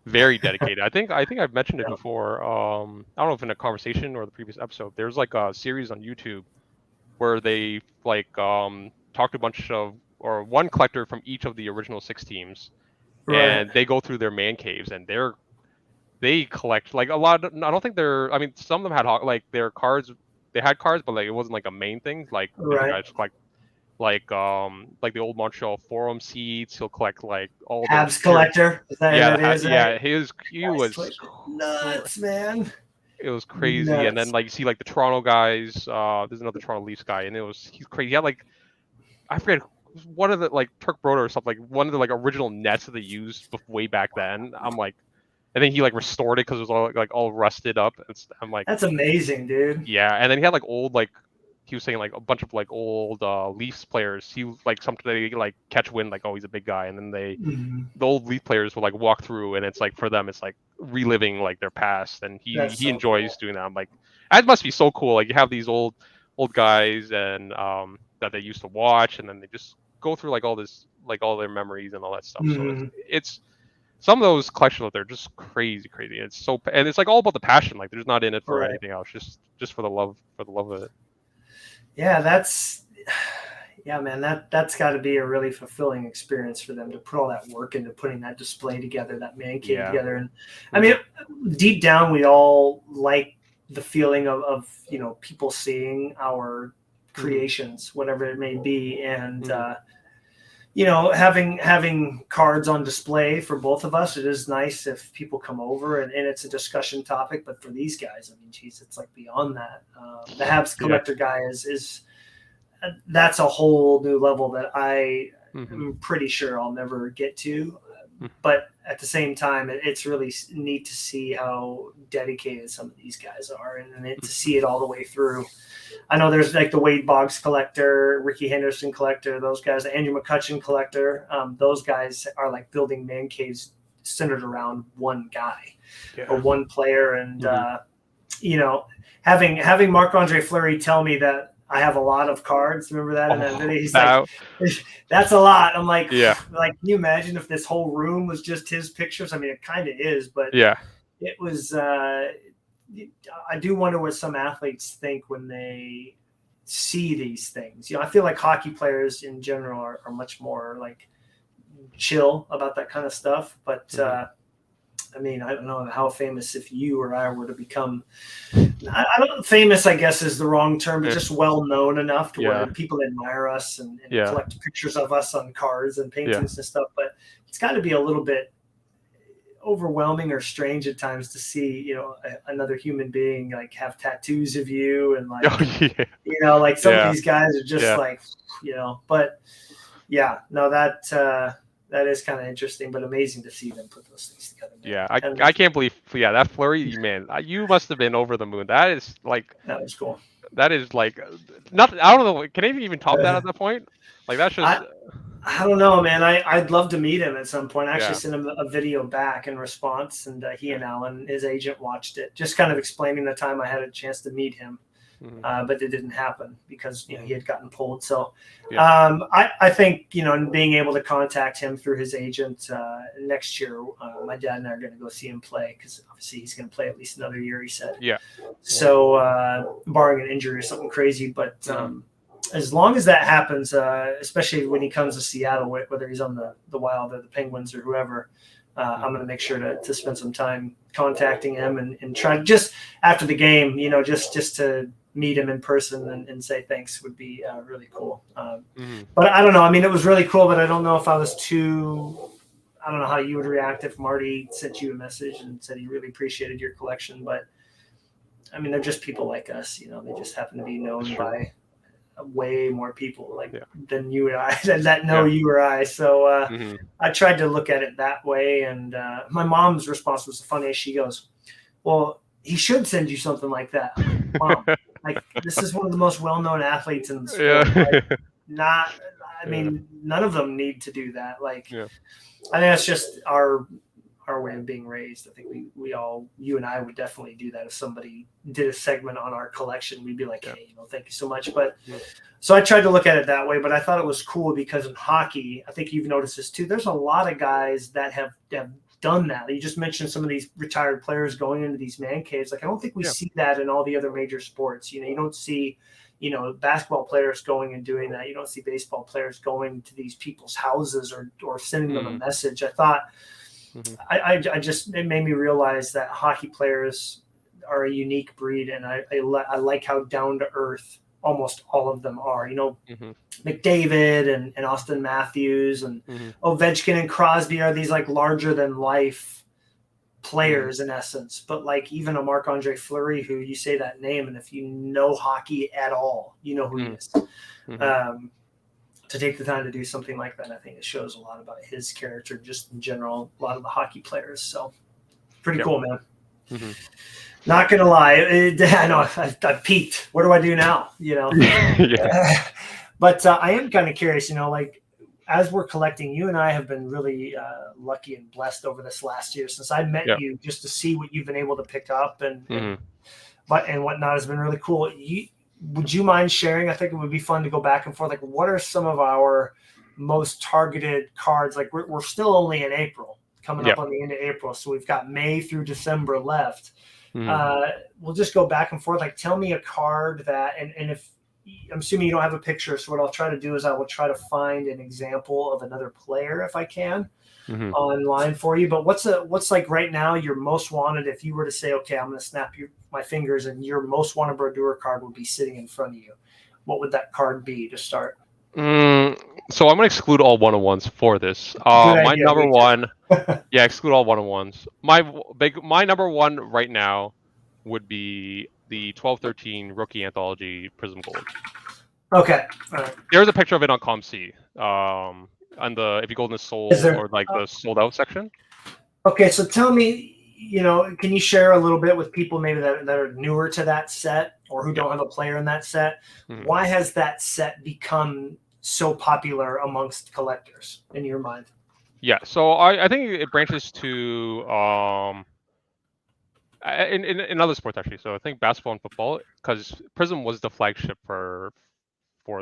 very dedicated. I think I've mentioned it before. I don't know if in a conversation or the previous episode, there's like a series on YouTube where they like talked a bunch of, or one collector from each of the original 6 teams, and they go through their man caves, and they collect like a lot. I don't think I mean, some of them had like their cards. They had cards, but like it wasn't like a main thing. Like different guys collect like the old Montreal Forum seats. He'll collect like all the Habs collector. Is that what it is? He was nuts, man. It was crazy. Nuts. And then like you see like the Toronto guys. There's another Toronto Leafs guy, and he's crazy. He had like, I forget, one of the like Turk Broder or something, like one of the like original nets that they used way back then. I'm like. I think he like restored it because it was all rusted up. I'm like, that's amazing, dude. Yeah, and then he had like old, like he was saying like a bunch of like old Leafs players. He like sometimes they like catch wind, like, oh, he's a big guy, and then the old Leaf players will like walk through, and it's like for them it's like reliving like their past, and he enjoys doing that. I'm like, that must be so cool. Like you have these old guys and that they used to watch, and then they just go through like all this, like all their memories and all that stuff. So it's some of those collections out there are just crazy. It's so, and it's like all about the passion. Like there's not in it for anything else, just for the love of it. Yeah, man, that's got to be a really fulfilling experience for them to put all that work into putting that display together, that man cave together. And I mean, deep down, we all like the feeling of you know, people seeing our creations, whatever it may be, and having cards on display for both of us, it is nice if people come over and it's a discussion topic. But for these guys, I mean, geez, it's like beyond that. The Habs collector guy is that's a whole new level that I am pretty sure I'll never get to. But at the same time, it's really neat to see how dedicated some of these guys are, and to see it all the way through. I know there's like the Wade Boggs collector, Ricky Henderson collector, those guys, the Andrew McCutcheon collector. Those guys are like building man caves centered around one guy or one player. And, having Marc-Andre Fleury tell me that I have a lot of cards. Remember that in that video? He's like, that's a lot. I'm like, can you imagine if this whole room was just his pictures? I mean, it kind of is, but it was, I do wonder what some athletes think when they see these things. I feel like hockey players in general are much more like chill about that kind of stuff. But I mean, I don't know how famous if you or I were to become. I don't famous, I guess, is the wrong term, but just well known enough to where people admire us and collect pictures of us on cards and paintings and stuff. But it's got to be a little bit overwhelming or strange at times to see another human being like have tattoos of you and like like some of these guys are just like but that is kind of interesting, but amazing to see them put those things together, man. I can't believe that Flurry, man, you must have been over the moon. That is like, that was cool. That is like nothing. I don't know, can anything even top that at that point? Like that's just I don't know, man. I'd love to meet him at some point. I actually sent him a video back in response, and he and Alan, his agent, watched it, just kind of explaining the time I had a chance to meet him. But it didn't happen because he had gotten pulled. So I think being able to contact him through his agent next year, my dad and I are going to go see him play because obviously he's going to play at least another year, he said. So barring an injury or something crazy, but as long as that happens, especially when he comes to Seattle, whether he's on the Wild or the Penguins or whoever, I'm going to make sure to spend some time contacting him and try just after the game, just to meet him in person and say thanks would be really cool. But I don't know. I mean, it was really cool, but I don't know if I was I don't know how you would react if Marty sent you a message and said he really appreciated your collection. But I mean, they're just people like us, they just happen to be known by way more people than you and I that know you or I. So I tried to look at it that way. And my mom's response was the funniest. She goes, well, he should send you something like that. Mom, like this is one of the most well-known athletes in the sport. None of them need to do that. I think that's just our way of being raised. I think we all, you and I would definitely do that if somebody did a segment on our collection. We'd be like, hey, thank you so much. But so I tried to look at it that way, but I thought it was cool because in hockey, I think you've noticed this too. There's a lot of guys that have done that. You just mentioned some of these retired players going into these man caves. Like, I don't think we see that in all the other major sports. You don't see, basketball players going and doing that. You don't see baseball players going to these people's houses or sending them a message. I thought, it made me realize that hockey players are a unique breed, and I like how down to earth almost all of them are. McDavid and Austin Matthews and Ovechkin and Crosby are these like larger than life players in essence. But like even a Marc-Andre Fleury, who you say that name, and if you know hockey at all, you know who he is. To take the time to do something like that, I think it shows a lot about his character, just in general, a lot of the hockey players. So pretty cool, man. Not going to lie. I know I peaked. What do I do now? But I am kind of curious, like as we're collecting, you and I have been really lucky and blessed over this last year since I met you, just to see what you've been able to pick up and whatnot has been really cool. Would you mind sharing? I think it would be fun to go back and forth. Like, what are some of our most targeted cards? Like, we're still only in April, coming up on the end of April. So we've got May through December left. We'll just go back and forth. Like, tell me a card that, and if I'm assuming you don't have a picture. So what I'll try to do is I will try to find an example of another player if I can online for you. But what's like right now your most wanted? If you were to say, okay, I'm going to snap my fingers and your most wanted Brodeur card would be sitting in front of you, what would that card be to start? So I'm gonna exclude all 101s for this. Good My idea. number Me one, too. yeah, exclude all 101s. My number one right now would be the 12-13 rookie anthology Prism Gold. Okay. All right. There's a picture of it on ComC. On the if you go in the Is sold there? or like the sold out section. Okay, so tell me, can you share a little bit with people maybe that are newer to that set or who Yeah. don't have a player in that set? Mhm. Why has that set become so popular amongst collectors in your mind? Yeah, so I think it branches to in other sports actually. So I think basketball and football, because Prism was the flagship for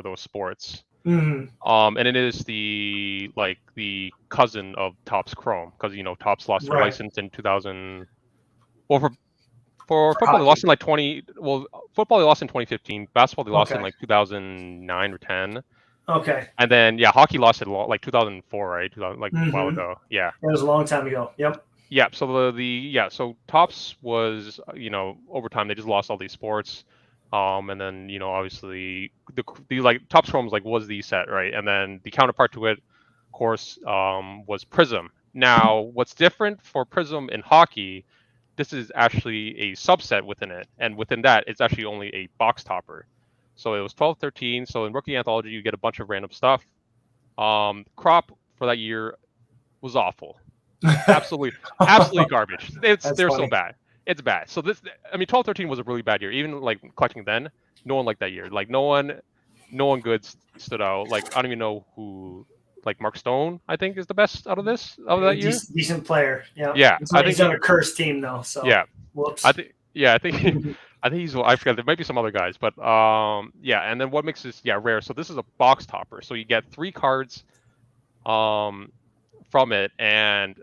those sports. Mm-hmm. And it is the cousin of Topps Chrome, because Topps lost their Right. license in 2000. Well, for football they Hockey. lost in like 20. Well, football they lost in 2015. Basketball they lost in Okay. like 2009 or 10. Okay. And then hockey lost it like 2004, right? 2000, like a while Mm-hmm. ago. Yeah. It was a long time ago. Yep. Yeah. So so Topps was over time they just lost all these sports. And then obviously the like Topps Chrome was the set, right? And then the counterpart to it, of course, was Prism. Now, what's different for Prism in hockey? This is actually a subset within it, and within that, it's actually only a box topper. So it was 12-13. So in rookie anthology, you get a bunch of random stuff. Crop for that year was awful, absolutely garbage. That's They're so funny. bad. It's bad. So 12-13 was a really bad year. Even like collecting then, no one liked that year. Like no one good stood out. Like I don't even know who. Like Mark Stone, I think is the best out of that year. Decent player. Yeah. Yeah, I think He's on a cursed team though. So yeah, whoops. I think I think I forgot. There might be some other guys, but yeah. And then what makes this rare? So this is a box topper. So you get 3 cards from it, and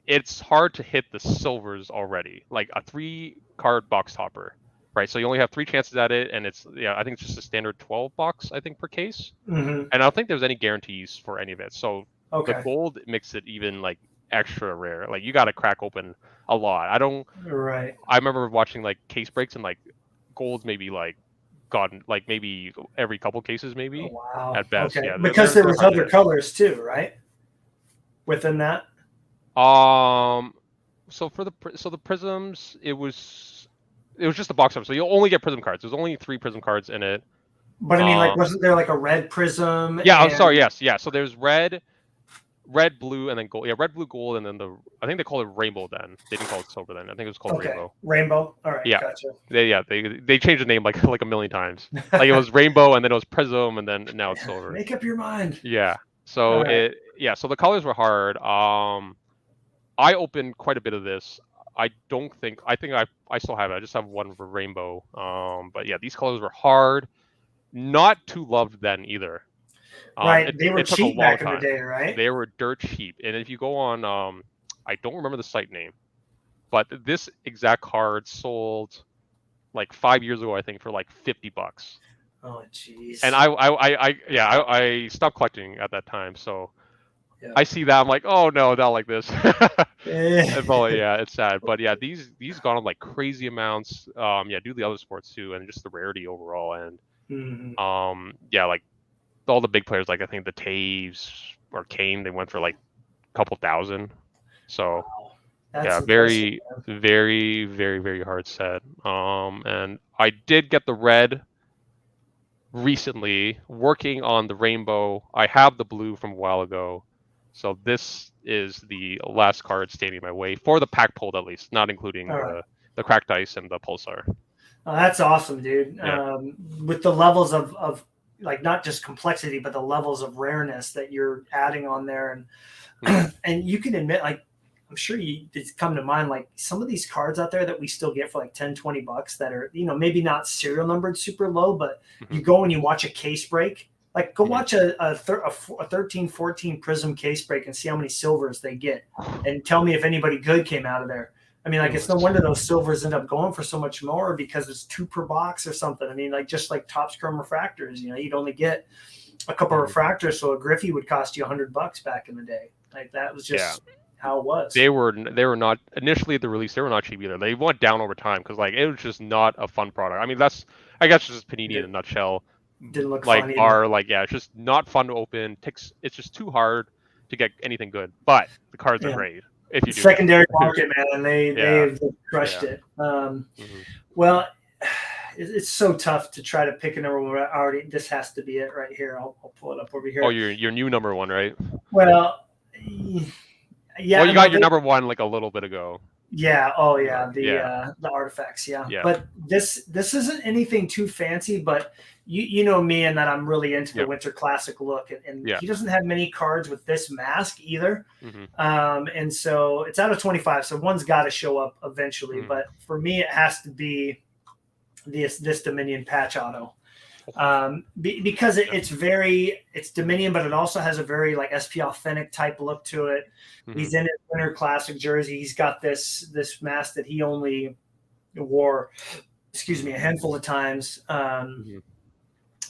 it's hard to hit the silvers already. Like a 3-card box topper, right? So you only have 3 chances at it, and it's I think it's just a standard 12 box I think per case. Mm-hmm. And I don't think there's any guarantees for any of it. So the Okay. gold makes it even like extra rare. Like you got to crack open a lot. Right. I remember watching like case breaks and like golds maybe like gotten like maybe every couple cases maybe Oh, wow. at best. Okay. Yeah, Because there they're was hard to other hit. colors too, right? Within that. So for the prisms, it was just a box up. So you'll only get prism cards. There's only 3 prism cards in it. But I mean, like, wasn't there like a red prism? Yeah, I'm and... sorry. Yes, yeah. So there's red, blue, and then gold. Yeah, red, blue, gold, and then I think they called it rainbow then. They didn't call it silver then. I think it was called rainbow. Rainbow. All right. Yeah. Gotcha. They changed the name like a million times. Like it was rainbow, and then it was prism, and then now it's silver. Make up your mind. Yeah. So right. So the colors were hard. I opened quite a bit of this. I think I still have it. I just have one for rainbow. But yeah, these colors were hard. Not too loved then either. Right. They were it took a cheap long back in the time. day, right? They were dirt cheap. And if you go on, I don't remember the site name, but this exact card sold like 5 years ago, I think, for like $50. Oh, jeez. And I stopped collecting at that time, so Yeah. I see that I'm like, oh no, not like this. Yeah, it's sad, but yeah, these gone on like crazy amounts. Do the other sports too, and just the rarity overall, and like all the big players, like I think the Taves or Kane, they went for like a couple thousand. So wow. That's yeah, very, very, very, very hard set. And I did get the red recently, working on the rainbow. I have the blue from a while ago. So this is the last card standing in my way for the pack pulled, at least, not including the cracked ice and the pulsar. Oh, that's awesome, dude. Yeah. With the levels of like not just complexity, but the levels of rareness that you're adding on there, and and you can admit, like, I'm sure it's come to mind, like some of these cards out there that we still get for like $10-20 that are, maybe not serial numbered super low, but you go and you watch a case break. Like, go watch a 13-14 Prism case break and see how many silvers they get, and tell me if anybody good came out of there. I mean, like, it's no wonder those silvers end up going for so much more, because it's 2 per box or something. I mean, like, just like Topps Chrome refractors, you'd only get a couple of refractors, so a Griffey would cost you $100 back in the day. Like, that was just how it was. They were not initially at the release. They were not cheap either. They went down over time because like it was just not a fun product. I mean, I guess just Panini in a nutshell. Didn't look like fun either. are like it's just not fun to open. It's just too hard to get anything good. But the cards are great if you do. Secondary market, man, and they've crushed it. Well, it's so tough to try to pick a number one. Already, this has to be it right here. I'll pull it up over here. Oh, your new number one, right? Well, yeah. Well, you got your number one like a little bit ago. Yeah. Oh, yeah. The artifacts. Yeah. But this isn't anything too fancy. But you know me, and that I'm really into the Winter Classic look, and he doesn't have many cards with this mask either. And so it's out of 25, so one's got to show up eventually. But for me, it has to be this Dominion patch auto. Because it's Dominion, but it also has a very like SP authentic type look to it. He's in his Winter Classic jersey. He's got this mask that he only wore, a handful of times.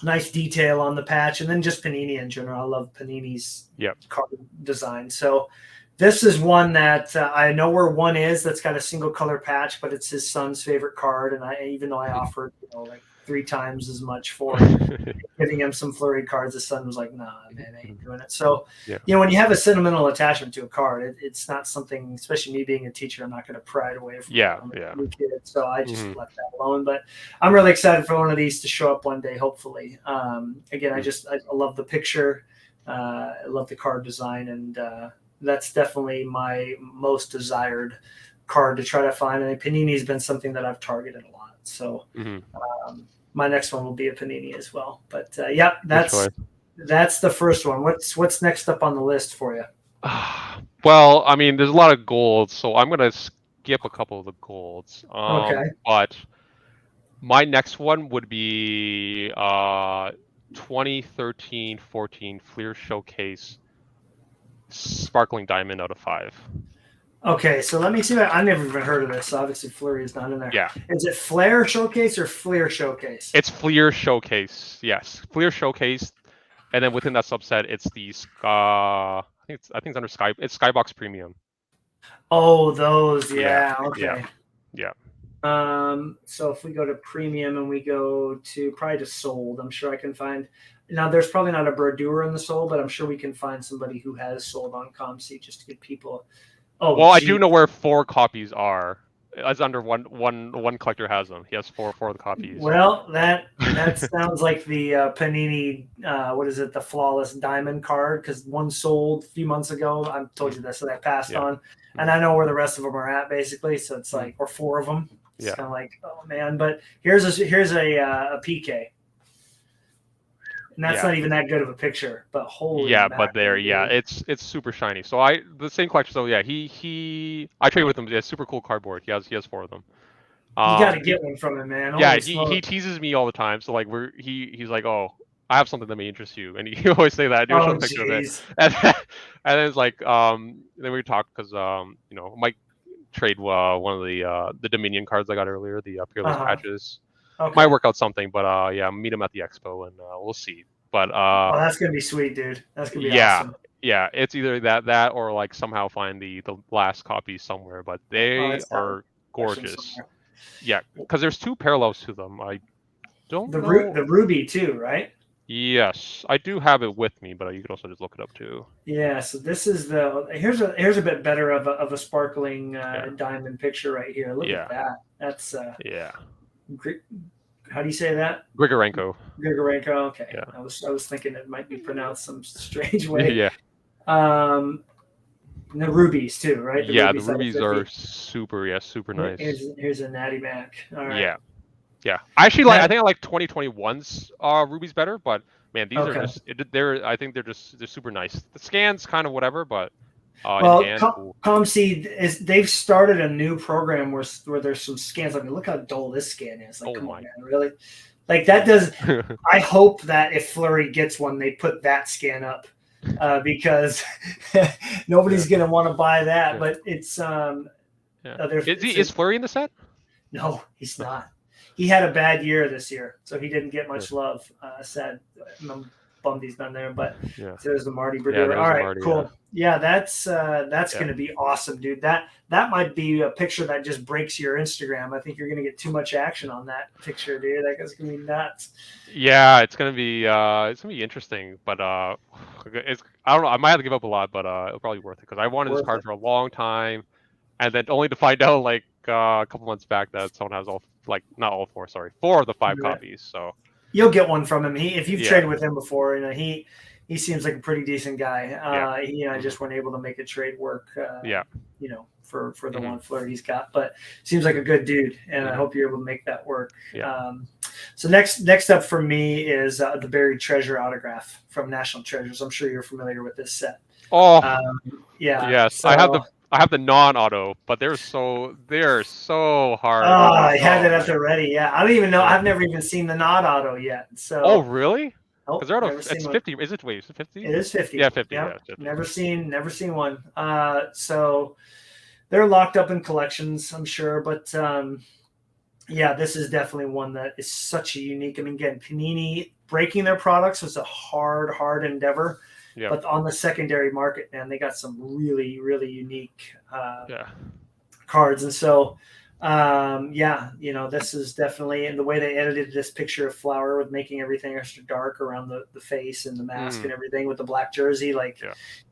Nice detail on the patch, and then just Panini in general. I love Panini's card design. So this is one that I know where one is that's got a single color patch, but it's his son's favorite card. And even though I offered like 3 times as much for giving him some Flurry cards, his son was like, "Nah, man, I ain't doing it." So when you have a sentimental attachment to a card, it's not something. Especially me being a teacher, I'm not going to pry it away from new kid. So I just left that alone. But I'm really excited for one of these to show up one day, hopefully. Again, I love the picture. I love the card design, and that's definitely my most desired card to try to find. And Panini's been something that I've targeted a lot. So my next one will be a Panini as well. But that's the first one. What's next up on the list for you? Well, I mean, there's a lot of golds, so I'm gonna skip a couple of the golds. But my next one would be 2013-14 Fleer Showcase Sparkling Diamond out of 5. Okay, so let me see. I never even heard of this. So obviously, Flurry is not in there. Yeah. Is it Flare Showcase or Fleer Showcase? It's Fleer Showcase. Yes, Fleer Showcase, and then within that subset, it's the I think it's under Sky. It's Skybox Premium. Oh, those. Yeah. Okay. Yeah. So if we go to Premium and we go to probably to Sold, I'm sure I can find. Now, there's probably not a Bradeur in the Sold, but I'm sure we can find somebody who has Sold on ComC just to give people. Oh, well, I do know where 4 copies are. It's under one collector has them. He has four of the copies. Well, that sounds like the Panini. What is it? The Flawless Diamond card, because one sold a few months ago. I told you this, so that passed on, and I know where the rest of them are at basically. So it's like, or 4 of them. It's kind of like, oh man. But here's a PK. And that's not even that good of a picture, but holy but it's super shiny. So the same collection. So I traded with him. Yeah, super cool cardboard. He has 4 of them. You got to get one from him, man. He teases me all the time. So like he's like, oh, I have something that may interest you, and he always say that. Here's some picture of it. And then it's like then we talk because Mike trade one of the Dominion cards I got earlier, the Peerless patches. Okay. Might work out something, but meet him at the expo and we'll see. But that's gonna be sweet, dude. That's gonna be awesome. Yeah, it's either that or like somehow find the last copy somewhere. But they are gorgeous. Yeah, because there's 2 parallels to them. I don't know. The Ruby too, right? Yes, I do have it with me, but you could also just look it up too. Yeah, so this is here's a bit better of a sparkling diamond picture right here. Look at that. That's how do you say that? Gregorenko. Okay. Yeah. I was thinking it might be pronounced some strange way. Yeah. And the rubies too, right? The rubies are super nice. Here's a Natty Mac. All right. Yeah. I think I like 2021's rubies better, but man, these are just I think they're super nice. The scan's kind of whatever, but ComC they've started a new program where there's some scans. I mean, look how dull this scan is. Like, come on, man, really? Like that does. I hope that if Flurry gets one, they put that scan up because nobody's gonna want to buy that. But it's is Flurry in the set? No, he's not. He had a bad year this year, so he didn't get much love. Sad. I'm bummed he's not there. But Yeah. there's the Marty Yeah, Brodeur. there's All the right, Marty, cool. Yeah, that's Yeah. going to be awesome, dude. That might be a picture that just breaks your Instagram. I think you're going to get too much action on that picture, dude. That's going to be nuts. Yeah, it's gonna be interesting, but it's I don't know. I might have to give up a lot, but it'll probably be worth it because I wanted this Worth card it. for a long time, and then only to find out like a couple months back that someone has all like not all four, sorry, 4 of the 5 Right. copies. So You'll get one from him. If you've Yeah. traded with him before, he seems like a pretty decent guy. Yeah. He and I just weren't able to make a trade work. Yeah. For the Mhm. one Flurry he's got, but seems like a good dude, and I Mhm. hope you're able to make that work. Yeah. So next up for me is the Buried Treasure autograph from National Treasures. I'm sure you're familiar with this set. Oh, Yeah. yes. So, I have the non-auto, but they're so hard. I had it my at the ready. Yeah, I don't even know. Yeah. I've never even seen the not auto yet. So. Oh, really? Nope, Because they're never out seen it's one. 50. Is it? Wait, is it 50? It is 50. Yeah, 50. Yep. Yeah, it's 50. Never seen one. So they're locked up in collections, I'm sure. But yeah, this is definitely one that is such a unique. I mean, again, Panini breaking their products was a hard endeavor. Yeah. But on the secondary market, man, they got some really, really unique cards. And so, this is definitely, and the way they edited this picture of Flower with making everything extra dark around the face and the mask and everything with the black jersey,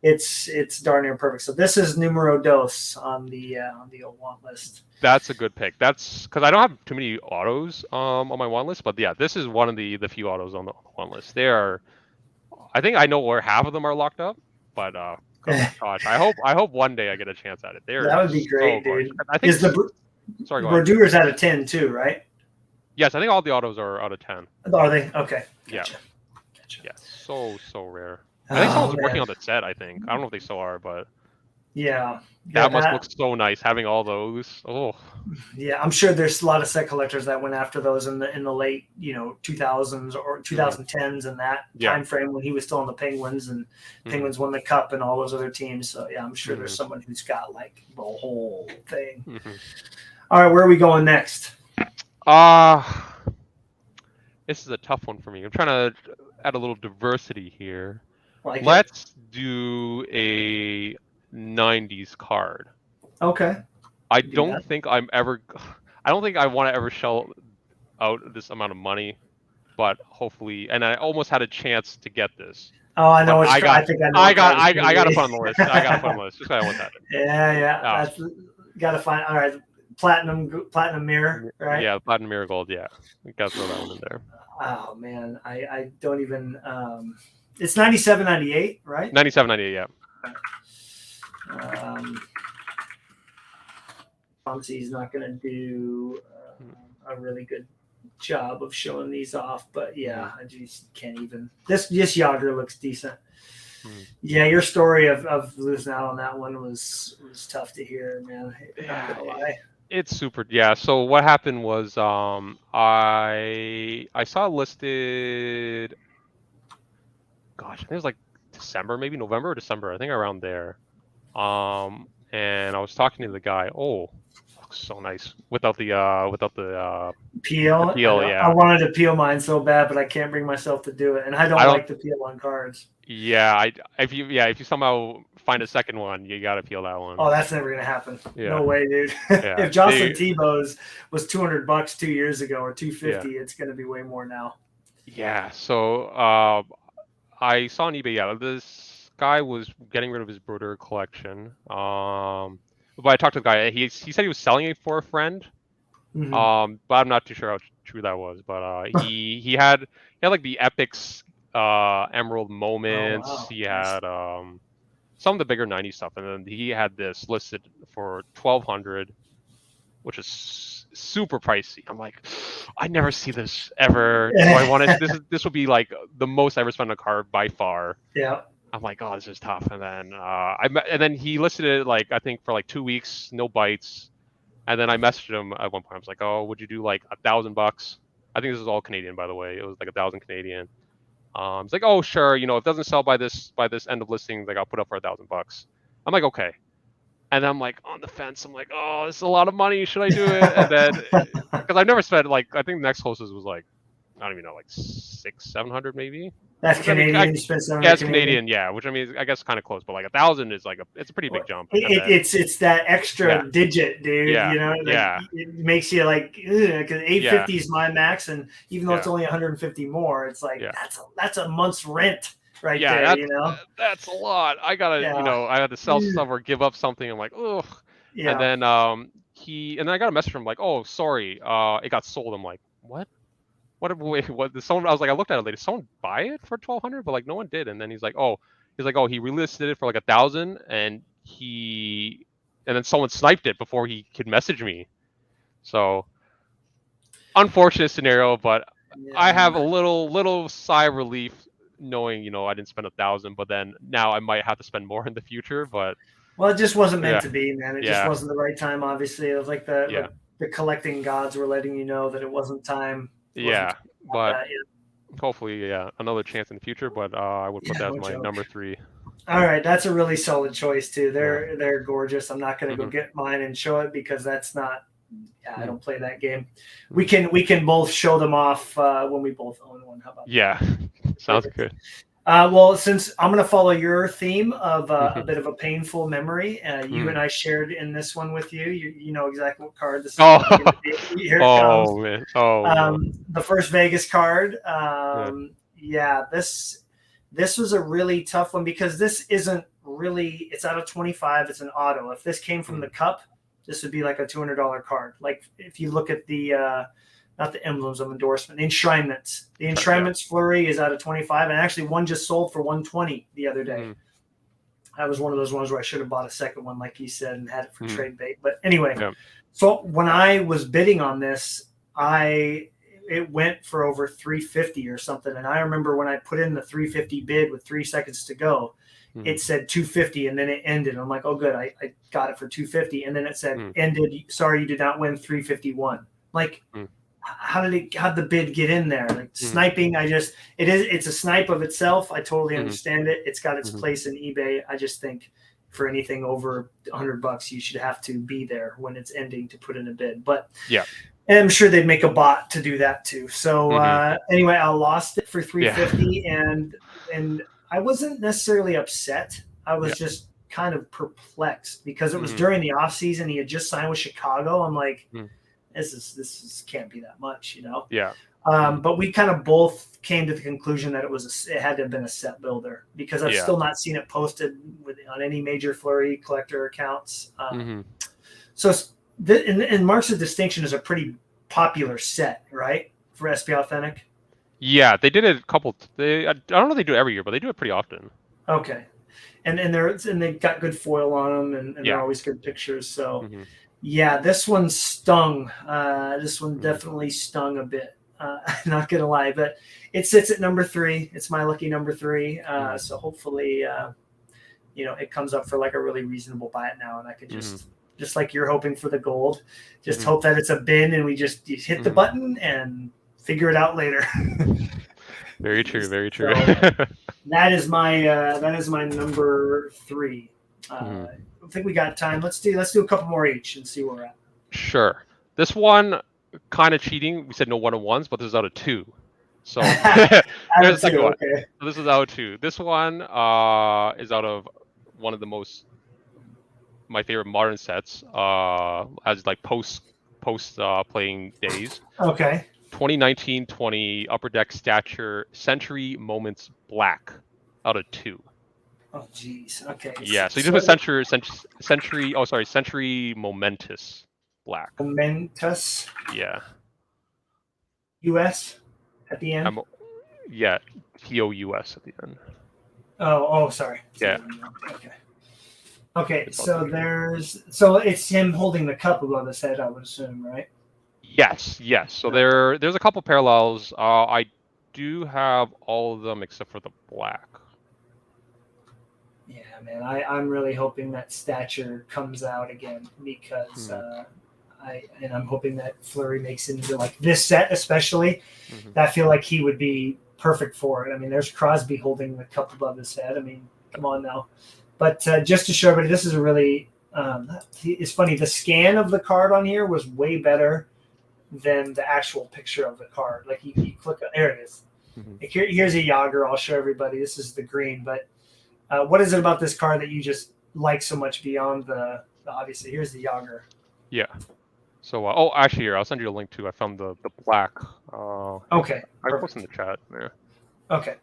it's darn near perfect. So this is numero dos on the old want list. That's a good pick. That's because I don't have too many autos on my want list, but yeah, this is one of the few autos on the want list. They are, I think I know where half of them are locked up, but gosh, I hope one day I get a chance at it. That would be great, dude. I think the Brodeur's out of 10 too, right? Yes, I think all the autos are out of 10. Are they? Okay. Gotcha. Yeah. So rare. I think someone's working on the set. I think I don't know if they still are, but yeah, that must look so nice having all those. Oh. Yeah, I'm sure there's a lot of set collectors that went after those in the late 2000s or 2010s and that time frame when he was still on the Penguins and Penguins won the Cup and all those other teams. So yeah, I'm sure there's someone who's got like the whole thing. All right, where are we going next? This is a tough one for me. I'm trying to add a little diversity here. Let's do a 90s card. Okay. I don't think I want to ever shell out this amount of money, but hopefully, and I almost had a chance to get this. Oh, I know. I got to put on the list. I got to put on the list. Just because I want that. Yeah. That's got to find. All right, platinum mirror, right? Yeah, platinum mirror gold. Yeah, got to throw that one in there. Oh man, I don't even. It's 97, 98, right? 97, 98. Yeah. Obviously, he's not going to do a really good job of showing these off, but yeah, I just can't even. This Yager looks decent. Yeah, your story of losing out on that one was tough to hear, man. Not gonna lie. It's super. Yeah. So what happened was I saw listed. Gosh, I think it was like December, maybe November or December. I think around there. And I was talking to the guy. Oh, looks so nice without the peel. The peel, yeah. I wanted to peel mine so bad, but I can't bring myself to do it, and I don't like the peel on cards. Yeah, if you somehow find a second one, you gotta peel that one. Oh, that's never gonna happen. Yeah. No way, dude. Yeah. If Jocelyn Tebow's was $200 2 years ago or $250, it's gonna be way more now. Yeah. So I saw on eBay. Yeah, this guy was getting rid of his Brodeur collection. But I talked to the guy. He said he was selling it for a friend. But I'm not too sure how true that was. But he had like the Epics Emerald Moments. Oh, wow. He had some of the bigger 90s stuff, and then he had this listed for $1,200, which is super pricey. I'm like, I never see this ever. So I wanted this would be like the most I ever spent on a card by far. Yeah. I'm like, oh, this is tough. And then and then he listed it like I think for like 2 weeks, no bites. And then I messaged him at one point. I was like, oh, would you do like $1,000? I think this is all Canadian, by the way. It was like 1,000 Canadian. It's like, oh, sure. If it doesn't sell by this end of listing, like I'll put up for $1,000. I'm like, okay. And I'm like on the fence. I'm like, oh, this is a lot of money. Should I do it? And then because I've never spent like I think the next closest was like I don't even know, like 600-700 maybe. That's Which, I mean, Canadian. You spent yeah, 700 it's Canadian, yeah. Which I mean, I guess kind of close, but like 1,000 is like it's a pretty big jump. And then, It's that yeah, extra digit, dude. yeah, You know, like yeah, it makes you like, because 850 yeah, is my max, and even though it's yeah, only 150 more, it's like yeah. that's a month's rent right Yeah, there. You know, that's a lot. I gotta, yeah, I had to sell stuff or give up something. I'm like, ugh. And yeah. then and then I got a message from like, oh, sorry, it got sold. I'm like, what? Wait, what? Someone, I was like, I looked at it later. Did someone buy it for 1,200? But like, no one did. And then he's like, oh, he relisted it for like 1,000, and then someone sniped it before he could message me. So unfortunate scenario, but I have Yeah. a little sigh of relief knowing, I didn't spend 1,000, but then now I might have to spend more in the future. But Well, it just wasn't meant yeah, to be, man. It just yeah, wasn't the right time. Obviously, it was like yeah, the collecting gods were letting you know that it wasn't time. It wasn't yeah. time about But that. hopefully, yeah, another chance in the future. But I would put Yeah, that as no my joke. number 3. All right, that's a really solid choice too. Yeah. They're gorgeous. I'm not going to go Hmm. get mine and show it because that's not. Yeah, I Hmm. don't play that game. We can both show them off when we both own one. How about Yeah. that? Sounds Perfect. good. Well, since I'm going to follow your theme of a Mhm. bit of a painful memory, you and Mhm. I shared in this one with you. You know exactly what card this is Oh, probably going to be. Here it comes. oh man. Oh no. The first Vegas card. Yeah. Yeah, this was a really tough one because this isn't really. It's out of 25. It's an auto. If this came from the cup, this would be like a $200 card. Like if you look at the not the emblems of endorsement, the enshrinements. The enshrinements flurry is out of 25, and actually one just sold for 120 the other day. That was one of those ones where I should have bought a second one, like you said, and had it for trade bait. But anyway, so when I was bidding on this, it went for over 350 or something. And I remember when I put in the 350 bid with 3 seconds to go, it said 250, and then it ended. I'm like, oh, good, I got it for 250, and then it said ended. Sorry, you did not win 351. Like, how'd the bid get in there? Like sniping, it's a snipe of itself. I totally understand it. It's got its place in eBay. I just think for anything over $100, you should have to be there when it's ending to put in a bid. But yeah. And I'm sure they'd make a bot to do that too. So anyway, I lost it for 350, and I wasn't necessarily upset. I was just kind of perplexed because it was during the off season. He had just signed with Chicago. I'm like, this can't be that much, Yeah. But we kind of both came to the conclusion that it had to have been a set builder because I've still not seen it posted on any major Flurry collector accounts. So. And Marks of Distinction is a pretty popular set, right, for SP Authentic? Yeah, they did it a couple. I don't know if they do it every year, but they do it pretty often. Okay, and they've got good foil on them, and they're always good pictures. So, yeah, this one stung. This one definitely stung a bit. Not gonna lie, but it sits at number 3. It's my lucky number 3. So hopefully, it comes up for like a really reasonable buy it now, and I could just like you're hoping for the gold, just hope that it's a bin and we just hit the button and figure it out later. Very true. Very true. So that is my number 3. I think we got time. Let's do a couple more each and see where we're at. Sure. This one kind of cheating. We said no 1-on-1s, but this is out of 2. So there's the second one. Okay. So this is out of 2. This one is out of one of my favorite modern sets, as like post playing days. Okay. 2019-20 Upper Deck Stature Century Moments Black out of 2. Oh geez. Okay. Yeah. So you just put Century. Oh, sorry. Century Momentous Black. Momentous. Yeah. US at the end. Yeah. TOUS at the end. Oh, sorry. Yeah. Okay. Okay, so it's him holding the cup above his head, I would assume, right? Yes. So there's a couple parallels. I do have all of them except for the black. Yeah, man, I'm really hoping that Stature comes out again because I'm hoping that Flurry makes it into like this set especially. I feel like he would be perfect for it. I mean, there's Crosby holding the cup above his head. I mean, come on now. But just to show everybody, this is a really it's funny. The scan of the card on here was way better than the actual picture of the card. Like click on, there it is. Mhm. Here's a Yager. I'll show everybody. This is the green, but what is it about this card that you just like so much beyond the obviously? Here's the Yager. Yeah. So, oh, actually, here I'll send you a link too. I found the black. Okay, I perfect. posted in the chat. Yeah. Okay.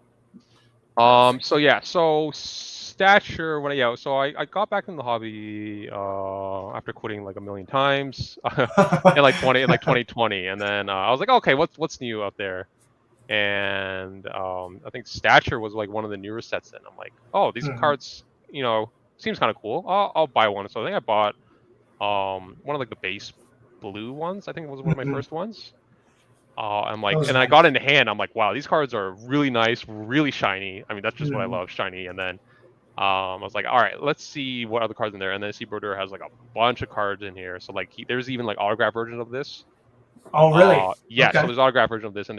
So yeah, so stature so I got back in the hobby after quitting like a million times in like 2020, and then I was like, okay, what's new out there? And I think stature was like one of the newer sets. And I'm like, oh, these cards, seems kind of cool. I'll buy one. So I think I bought one of like the base blue ones. I think it was one of my first ones. I'm like, Those and are I nice. got in hand. I'm like, wow, these cards are really nice, really shiny. I mean, that's just what I love, shiny. And then I was like, all right, let's see what other cards in there. And then I see Brodeur has like a bunch of cards in here. So like, there's even like autograph version of this. Oh, really? Yeah. So Okay. there's autograph version of this, and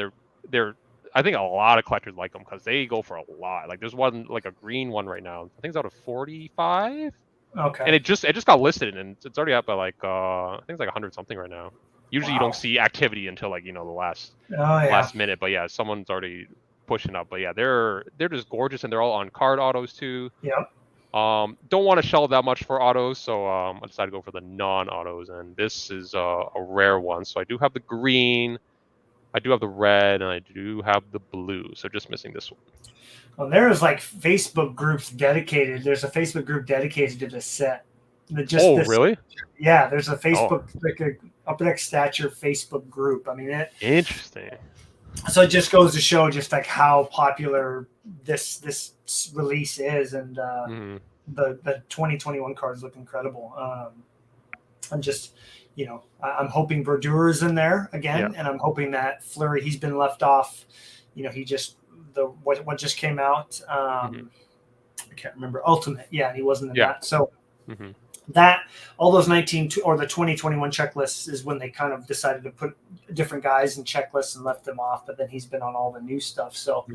they're. I think a lot of collectors like them because they go for a lot. Like there's one like a green one right now. I think it's out of 45. Okay. And it just got listed, and it's already up by like I think it's like 100 something right now. Usually you don't see activity until like the last minute, but yeah, someone's already pushing up. But yeah, they're just gorgeous, and they're all on card autos too. Yep. Don't want to shell that much for autos, so I decided to go for the non-autos, and this is a rare one. So I do have the green, I do have the red, and I do have the blue. So just missing this one. Well, there's like Facebook groups dedicated. There's a Facebook group dedicated to this set. Really? Yeah, there's a Facebook like a Upper Deck Stature Facebook group. I mean, interesting. So it just goes to show just like how popular this release is, and the 2021 cards look incredible. I'm just, I'm hoping Brodeur is in there again, and I'm hoping that Flurry, he's been left off. He just what just came out. I can't remember Ultimate. Yeah, he wasn't in that. So that all those 19 or the 2021 checklists is when they kind of decided to put different guys in checklists and left them off. But then he's been on all the new stuff. So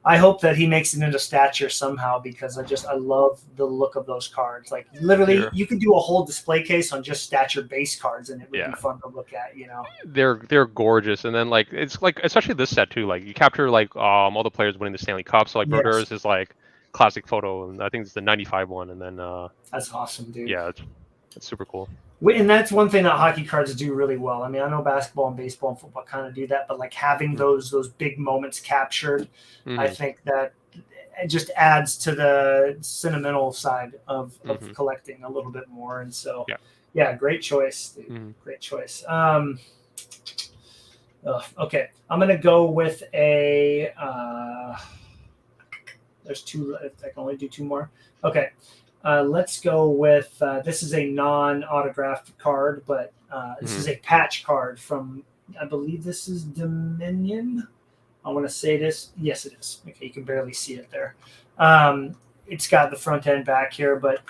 I hope that he makes it into stature somehow, because I love the look of those cards. Like literally, you could do a whole display case on just stature base cards, and it would be fun to look at. They're gorgeous, and then like it's like especially this set too. Like you capture like all the players winning the Stanley Cup. So like Brodeur's is like classic photo, and I think it's the 95 one, and then that's awesome, dude. Yeah, it's super cool. And that's one thing that hockey cards do really well. I mean, I know basketball and baseball and football kind of do that, but like having those big moments captured, I think that it just adds to the sentimental side of collecting a little bit more. And so, great choice, dude. Great choice. Okay, I'm gonna go with a. There's two. I can only do two more. Okay. Let's go with this is a non-autographed card, but this is a patch card from, I believe this is Dominion. I want to say this. Yes, it is. Okay, you can barely see it there. It's got the front end back here, but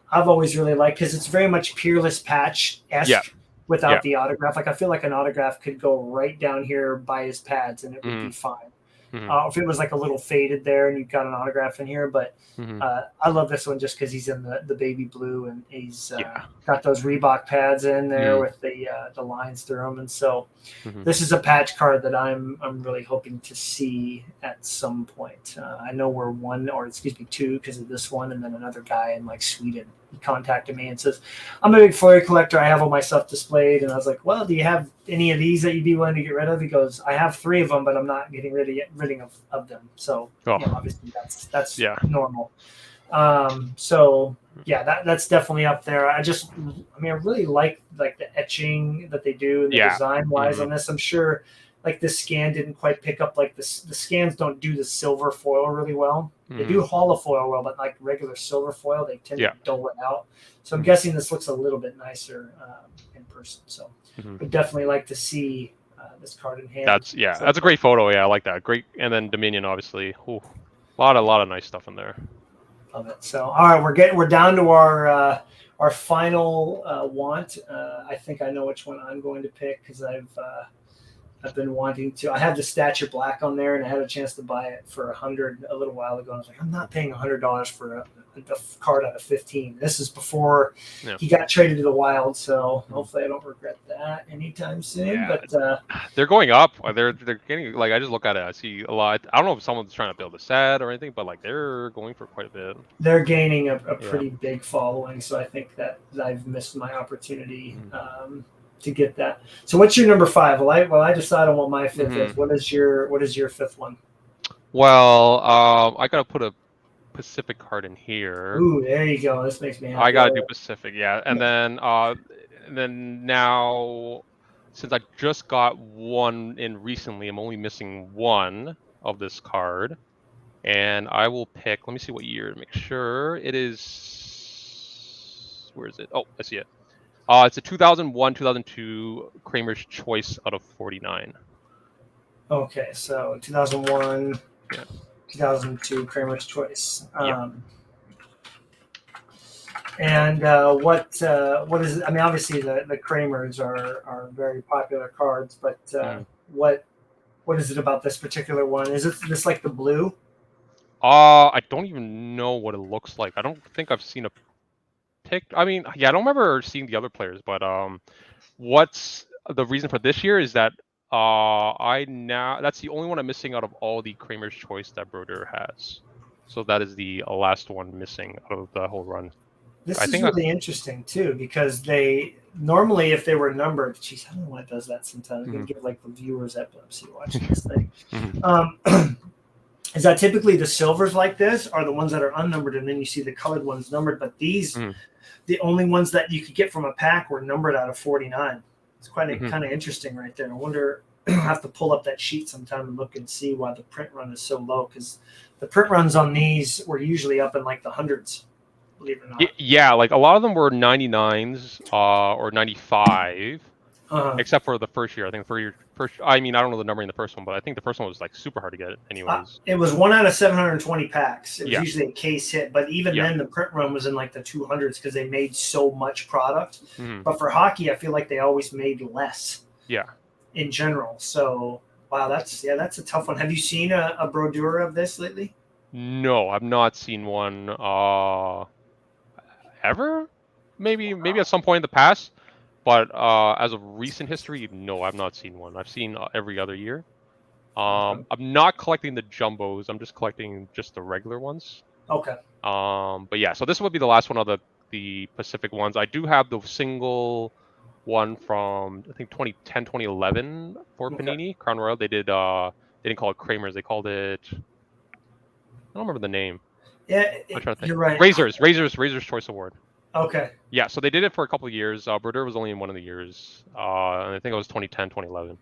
I've always really liked, because it's very much Peerless patch-esque without the autograph. Like I feel like an autograph could go right down here by his pads, and it would be fine. If it was like a little faded there and you've got an autograph in here, but I love this one just because he's in the baby blue, and he's got those Reebok pads in there with the lines through them, and so this is a patch card that I'm really hoping to see at some point. I know we're two because of this one, and then another guy in like Sweden. He contacted me and says, I'm a big Flurry collector. I have all my stuff displayed. And I was like, well, do you have any of these that you'd be willing to get rid of? He goes, I have 3 of them, but I'm not getting rid of them. So obviously that's normal. So yeah, that's definitely up there. I really like the etching that they do and the design wise on this. I'm sure like this scan didn't quite pick up, like the scans don't do the silver foil really well. They do holofoil well, but like regular silver foil, they tend to dull it out. So I'm guessing this looks a little bit nicer in person. So would definitely like to see this card in hand. That's a great photo. Yeah, I like that. Great. And then Dominion, obviously. Ooh, a lot of nice stuff in there. Love it. So all right, we're down to our final want. I think I know which one I'm going to pick, because I've I've been wanting to. I had the Stature Black on there, and I had a chance to buy it for $100 a little while ago. I was like, I'm not paying $100 for a card out of 15. This is before he got traded to the Wild, so hopefully I don't regret that anytime soon. Yeah. But they're going up. They're getting, like, I just look at it. I see a lot. I don't know if someone's trying to build a set or anything, but like they're going for quite a bit. They're gaining a pretty big following, so I think that I've missed my opportunity to get that. So what's your number 5? Well, I decide on what my 5th is. What is your 5th one? Well, I gotta put a Pacific card in here. Ooh, there you go. This makes me happy. I gotta do Pacific, and then now, since I just got one in recently, I'm only missing one of this card, and I will pick. Let me see what year to make sure it is. Where is it? Oh, I see it. It's a 2001-2002 Kramer's Choice out of 49. Okay, so 2001, 2002 Kramer's Choice. And what is it? I mean, obviously the Kramers are very popular cards, but what is it about this particular one? Is it this like the blue? I don't even know what it looks like. I don't think I've seen a pick. I mean, I don't remember seeing the other players, but what's the reason for this year is that that's the only one I'm missing out of all the Kramer's Choice that Brodeur has. So that is the last one missing out of the whole run. This is really interesting too, because they normally, if they were numbered, geez, I don't know why it does that sometimes. I'm gonna give like the viewers epilepsy watching this thing. Is that typically the silvers like this are the ones that are unnumbered, and then you see the colored ones numbered, but these the only ones that you could get from a pack were numbered out of 49. It's quite kind of interesting right there. I wonder, I'll have to pull up that sheet sometime and look and see why the print run is so low, because the print runs on these were usually up in like the hundreds, believe it or not. Yeah, like a lot of them were 99s or 95, except for the first year. I think I mean, I don't know the number in the first one, but I think the first one was like super hard to get anyways. It was 1 out of 720 packs. It was usually a case hit, but even then the print run was in like the 200s because they made so much product. But for hockey, I feel like they always made less. Yeah. In general. So wow, that's a tough one. Have you seen a Brodeur of this lately? No, I've not seen one ever. Maybe at some point in the past. But as of recent history, no, I've not seen one. I've seen every other year. I'm not collecting the jumbos. I'm just collecting just the regular ones. Okay. But yeah, so this would be the last one of the Pacific ones. I do have the single one from I think 2010, 2011 for Panini Crown Royal. They didn't call it Kramer's. They called it. I don't remember the name. Yeah, I'm trying to think. You're right. Razor's Choice Award. Okay. Yeah, so they did it for a couple of years. Brodeur was only in one of the years, and I think it was 2010, 2011.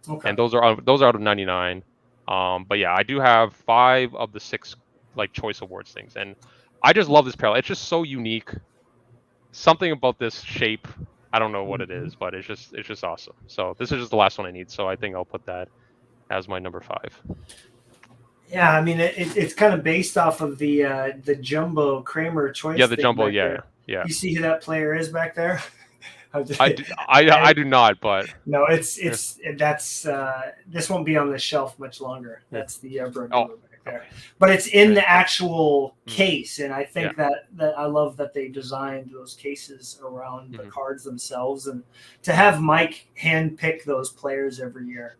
Okay. And those are out of 99. But yeah, I do have 5 of the 6 like Choice Awards things, and I just love this parallel. It's just so unique. Something about this shape, I don't know what it is, but it's just awesome. So this is just the last one I need. So I think I'll put that as my number 5. Yeah, I mean it's kind of based off of the jumbo Kramer Choice. Yeah, the jumbo. Yeah. You see who that player is back there? I do not, but no, that's this won't be on the shelf much longer. That's the Brodeur back there, but it's in the actual case, and I think that I love that they designed those cases around the cards themselves, and to have Mike hand pick those players every year.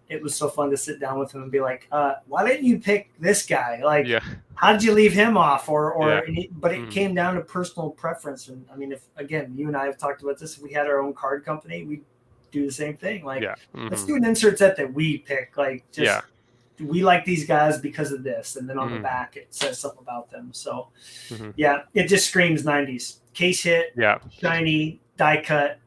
It was so fun to sit down with him and be like, why didn't you pick this guy? Like, how did you leave him off? But it came down to personal preference. And I mean, if again, you and I have talked about this, if we had our own card company, we'd do the same thing. Like, let's do an insert set that we pick. Like, just we like these guys because of this. And then on the back, it says something about them. So, it just screams 90s. Case hit, shiny, die cut.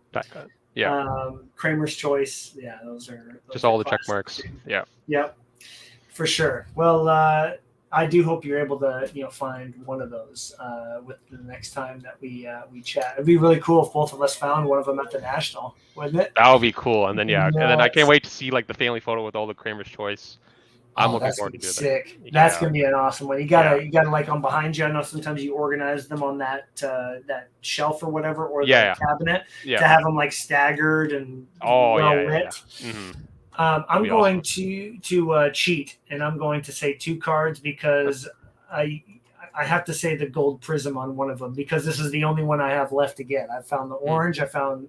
Yeah. Kramer's Choice. Yeah, those are just all the check marks. Yeah. Yep. For sure. Well, I do hope you're able to, find one of those with the next time that we chat. It'd be really cool if both of us found one of them at the National, wouldn't it? That would be cool. And then and then I can't wait to see like the family photo with all the Kramer's Choice. I'm looking forward to doing that. Sick. That's gonna be an awesome one. You gotta like on behind you. I know sometimes you organize them on that shelf or whatever, or the cabinet to have them like staggered and lit. I'm be going awesome. to cheat, and I'm going to say 2 cards because I I have to say the gold prism on one of them because this is the only one I have left to get. I found the Mm, orange, I found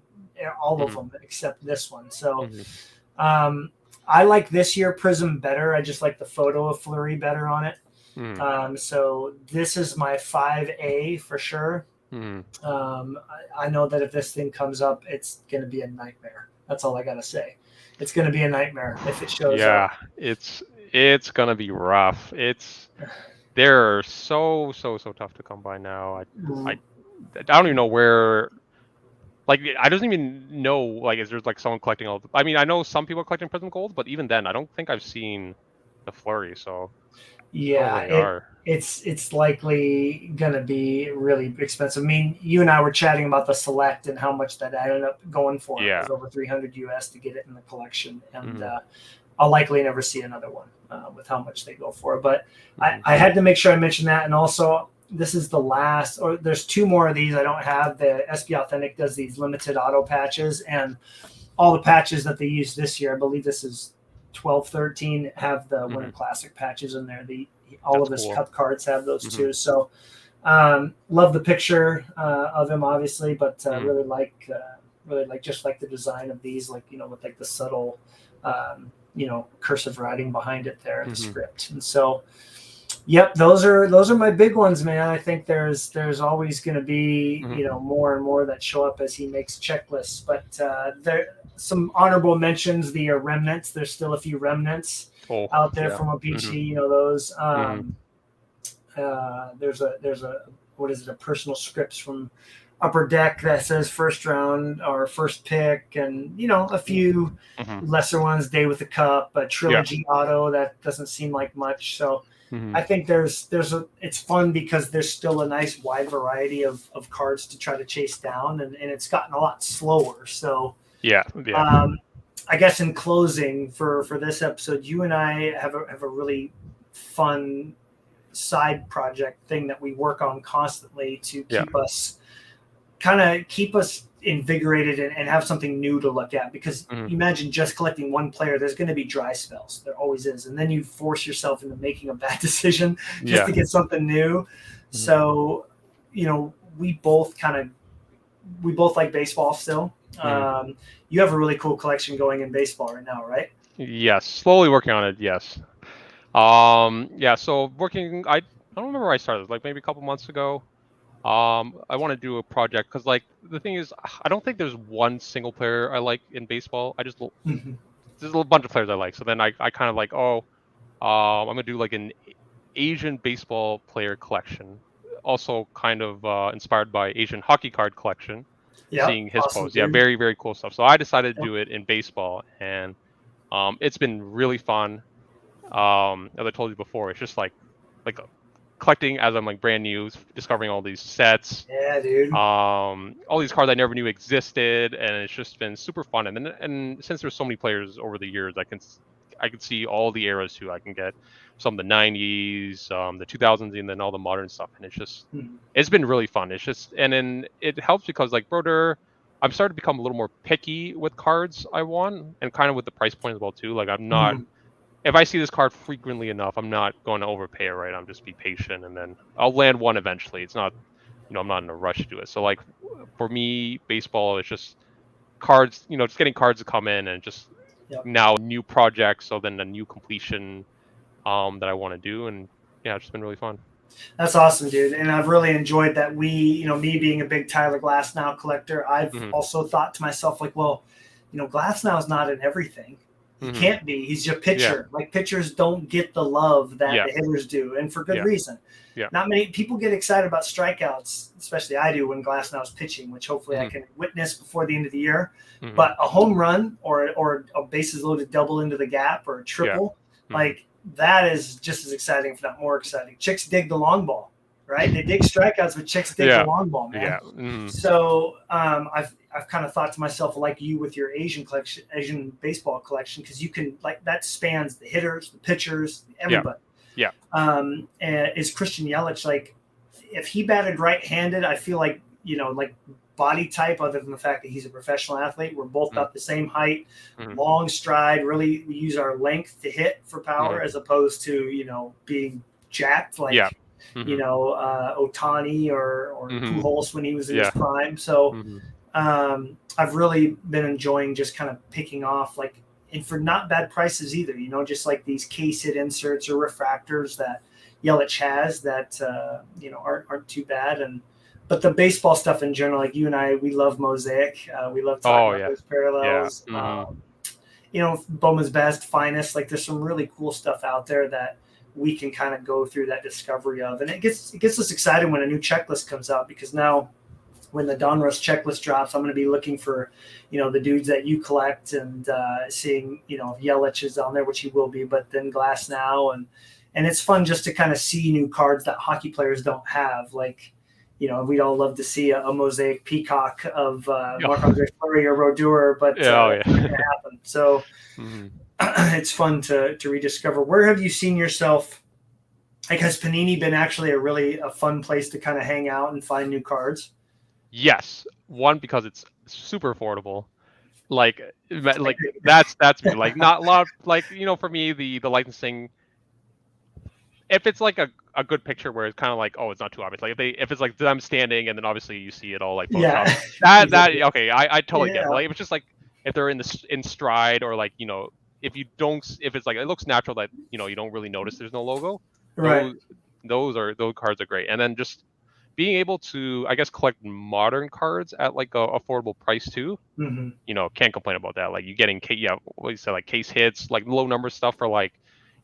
all of mhm, them except this one. So mhm, um, I like this year prism better. I just like the photo of Flurry better on it. mhm, So this is my 5A for sure. mhm. I know that if this thing comes up, it's going to be a nightmare. That's all I got to say. It's going to be a nightmare if it shows up. Yeah, it's gonna be rough. They're so tough to come by now. I don't even know where. Like, I don't even know. Like, is there like someone collecting all? I mean, I know some people are collecting Prism Gold, but even then, I don't think I've seen the Flurry. So I don't know Yeah, where they are. it's likely gonna be really expensive. I mean, you and I were chatting about the select and how much that ended up going for. It Yeah. was over 300 US to get it in the collection, and Mhm. I'll likely never see another one with how much they go for. But Mhm. I had to make sure I mentioned that, and also this is the last, or there's 2 more of these I don't have. The SB Authentic does these limited auto patches, and all the patches that they use this year, I believe this is 12, 13, have the Winter Mhm. Classic patches in there. All That's of his cool. cup cards have those Mhm. too. So love the picture of him, obviously, but Mhm. really like just like the design of these, like with like the subtle, cursive writing behind it there in the Mhm. script. And so, yep, those are my big ones, man. I think there's always going to be Mhm. more and more that show up as he makes checklists. But there some honorable mentions. The remnants. There's still a few remnants Oh, out there yeah. from a Mhm. PG. Those. Mhm. There's a what is it? A personal scripts from Upper Deck that says first round or first pick, and a few Mhm. lesser ones. Day with the Cup, a Yeah. trilogy auto that doesn't seem like much. So Mhm. I think it's fun because there's still a nice wide variety of cards to try to chase down, and it's gotten a lot slower. So Yeah. Yeah. um, I guess in closing for this episode, you and I have a really fun side project thing that we work on constantly to Yeah. keep us invigorated and have something new to look at, because Mhm. you imagine just collecting one player, there's going to be dry spells, there always is, and then you force yourself into making a bad decision just Yeah. to get something new. Mhm. So we both like baseball still. Mhm. You have a really cool collection going in baseball right now, right? Yes. Slowly working on it. Yes. Yeah. So working. I don't remember where I started. Like maybe a couple months ago. I want to do a project because like the thing is, I don't think there's one single player I like in baseball. Mhm. There's a bunch of players I like. So then I kind of like, oh, I'm gonna do like an Asian baseball player collection. Also kind of inspired by Asian hockey card collection. Yep, Seeing his awesome, post, yeah, dude. very cool stuff. So I decided to Yep. do it in baseball, and it's been really fun. As I told you before, it's just like collecting as I'm like brand new, discovering all these sets, Yeah, dude. all these cards I never knew existed, and it's just been super fun. And since there's so many players over the years, I can see all the eras too. I can get some of the '90s, the 2000s, and then all the modern stuff, and Mhm. it's been really fun. It's just and then it helps because like Broder, I'm starting to become a little more picky with cards I want, and kind of with the price point as well too. Like I'm not Mhm. if I see this card frequently enough, I'm not going to overpay it, right? I'm just be patient, and then I'll land one eventually. It's not, I'm not in a rush to do it. So like for me, baseball is just cards, just getting cards to come in and just Yep. now new projects. So then a new completion that I want to do, and yeah, it's just been really fun. That's awesome, dude. And I've really enjoyed that me being a big Tyler Glassnow collector, I've Hmm. also thought to myself, like, well, Glassnow's not in everything. He Hmm. can't be. He's your Yeah. pitcher. Like, pitchers don't get the love that Yeah. the hitters do, and for good Yeah. reason. Yeah. Not many people get excited about strikeouts, especially I do when Glassnow's pitching, which hopefully I Hmm. can witness before the end of the year. Hmm. But a home run or a bases loaded double into the gap or a Yeah. triple, Hmm. like that is just as exciting, if not more exciting. Chicks dig the long ball, right? They dig strikeouts, but chicks dig the Yeah. long ball, man. Yeah. Hmm. So I've kind of thought to myself, like you with your Asian collection, Asian baseball collection, because you can, like, that spans the hitters, the pitchers, Yeah. everybody. Yeah. And is Christian Yelich, like, if he batted right-handed, I feel like like body type, other than the fact that he's a professional athlete. We're both about the same height, Mhm. long stride. Really, we use our length to hit for power, as opposed to being jacked like Yeah. Mhm. Otani or Mhm. Pujols when he was in his Yeah. prime. So Mhm. I've really been enjoying just kind of picking off and for not bad prices either. Just like these case hit inserts or refractors that Yelich has that aren't too bad. But the baseball stuff in general, like you and I, we love Mosaic. We love talking Oh about yeah. those Yeah. parallels. Mhm. Bowman's Best, Finest. Like there's some really cool stuff out there that we can kind of go through that discovery of, and it gets us excited when a new checklist comes out, because now when the Donruss checklist drops, I'm going to be looking for, the dudes that you collect and seeing, if Yelich is on there, which he will be, but then Glass now, and it's fun just to kind of see new cards that hockey players don't have. Like, we'd all love to see a mosaic peacock of Marc-Andre Fleury or Rodeur, but Yeah. Oh that's not going yeah. to happen. So Mhm. it's fun to rediscover. Where have you seen yourself? Like, has Panini been actually a fun place to kind of hang out and find new cards? Yes. One, because it's super affordable. Like that's me. Like not a lot. Like for me, the licensing, if it's like a good picture where it's kind of like, oh, it's not too obvious. Like if it's like them standing and then obviously you see it all like Photoshop. Yeah, That exactly. okay, I totally get it. Yeah, Like if it's just like if they're in stride, or like if it's like it looks natural that you don't really notice there's no logo. right. Those those cards are great. And then just being able to, I guess, collect modern cards at like a affordable price too. Hmm. Can't complain about that. Like you getting what you said, like case hits, like low number stuff for like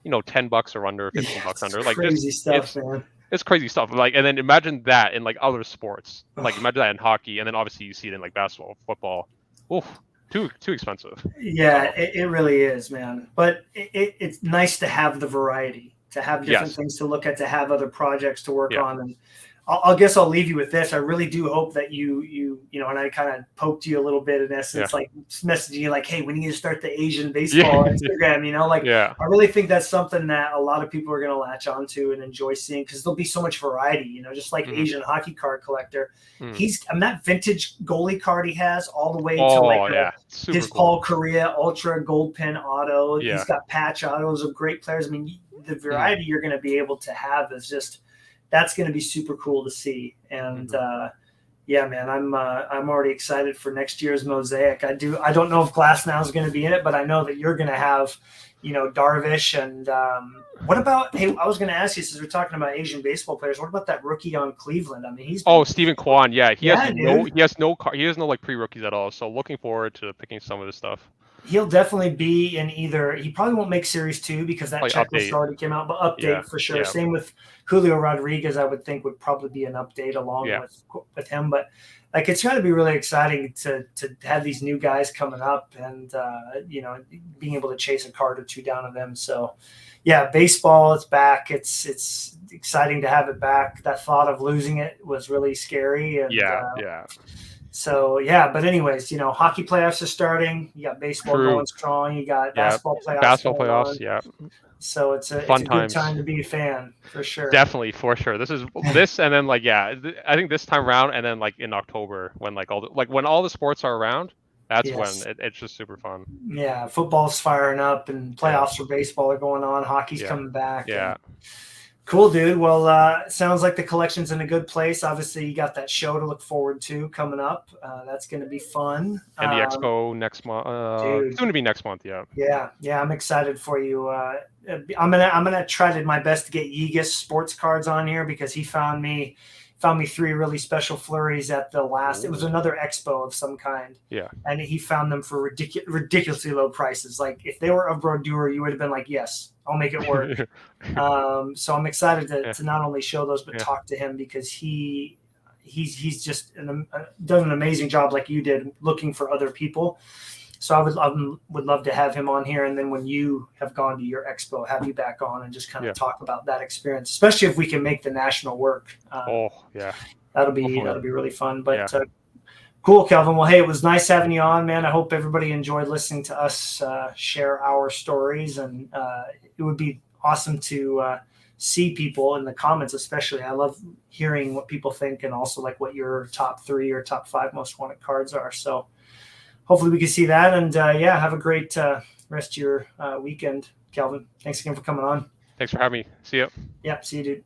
$10 or under, Yeah, $15 it's under. Like just crazy stuff, man. it's crazy stuff. Like, and then imagine that in like other sports. Like imagine that in hockey, and then obviously you see it in like basketball, football. Oof, too expensive. Yeah, So it really is, man. But it's nice to have the variety, to have different yes, things to look at, to have other projects to work yeah, on. And I guess I'll leave you with this. I really do hope that and I kind of poked you a little bit in yeah, essence, like messaging you like, hey, we need to start the Asian yeah, baseball Instagram, like yeah. I really think that's something that a lot of people are going to latch onto and enjoy seeing, because there'll be so much variety, just like Mm-hmm. Asian hockey card collector. Mm. That vintage goalie card he has all the way to like Oh yeah, super his cool. Paul Correa Ultra Gold Pen Auto. Yeah. He's got patch autos of great players. I mean, the variety you're going to be able to have is just, that's going to be super cool to see. And yeah, man, I'm already excited for next year's Mosaic. I don't know if Glass now is going to be in it, but I know that you're going to have, Darvish. And what about? Hey, I was going to ask you, since we're talking about Asian baseball players, what about that rookie on Cleveland? I mean, he's been, Stephen Kwan. Yeah, he has dude. he has no like pre-rookies at all. So looking forward to picking some of this stuff. He'll definitely be in either. He probably won't make Series 2 because that Like checklist update. already came out, but update for sure. Yeah. Same with Julio Rodriguez. I would think would probably be an update along with him. But like, it's got to be really exciting to have these new guys coming up, and being able to chase a card or two down of them. So yeah, baseball, it's back. It's exciting to have it back. That thought of losing it was really scary. And Yeah. so yeah, but anyways, hockey playoffs are starting. You got baseball going strong. You got basketball playoffs going on. Yeah. So it's a Fun good times. time to be a fan for sure. Definitely, for sure. This and then like I think this time around, and then like in October when like when all the sports are around, that's when it's just super fun. Yeah, football's firing up, and playoffs for baseball are going on. Hockey's coming back. Yeah. Cool, dude. Well, sounds like the collection's in a good place. Obviously, you got that show to look forward to coming up. That's going to be fun. And the expo next month. Soon to be next month. Yeah. Yeah. I'm excited for you. I'm gonna try my best to get Yigas sports cards on here, because he found me 3 really special flurries at the last. It was another expo of some kind. Yeah. And he found them for ridiculously low prices. Like if they were of Brodeur, you would have been like, yes, I'll make it work. So I'm excited to not only show those, but talk to him, because he's just done an amazing job, like you did, looking for other people. So I would love to have him on here, and then when you have gone to your expo, have you back on and just kind of talk about that experience, especially if we can make the national work. That'll be really fun. But cool, Kelvin. Well, hey, it was nice having you on, man. I hope everybody enjoyed listening to us share our stories, and it would be awesome to see people in the comments, especially. I love hearing what people think and also like what your top 3 or top 5 most wanted cards are. So hopefully we can see that. And yeah, have a great rest of your weekend, Calvin. Thanks again for coming on. Thanks for having me. See ya. Yeah, see you, dude.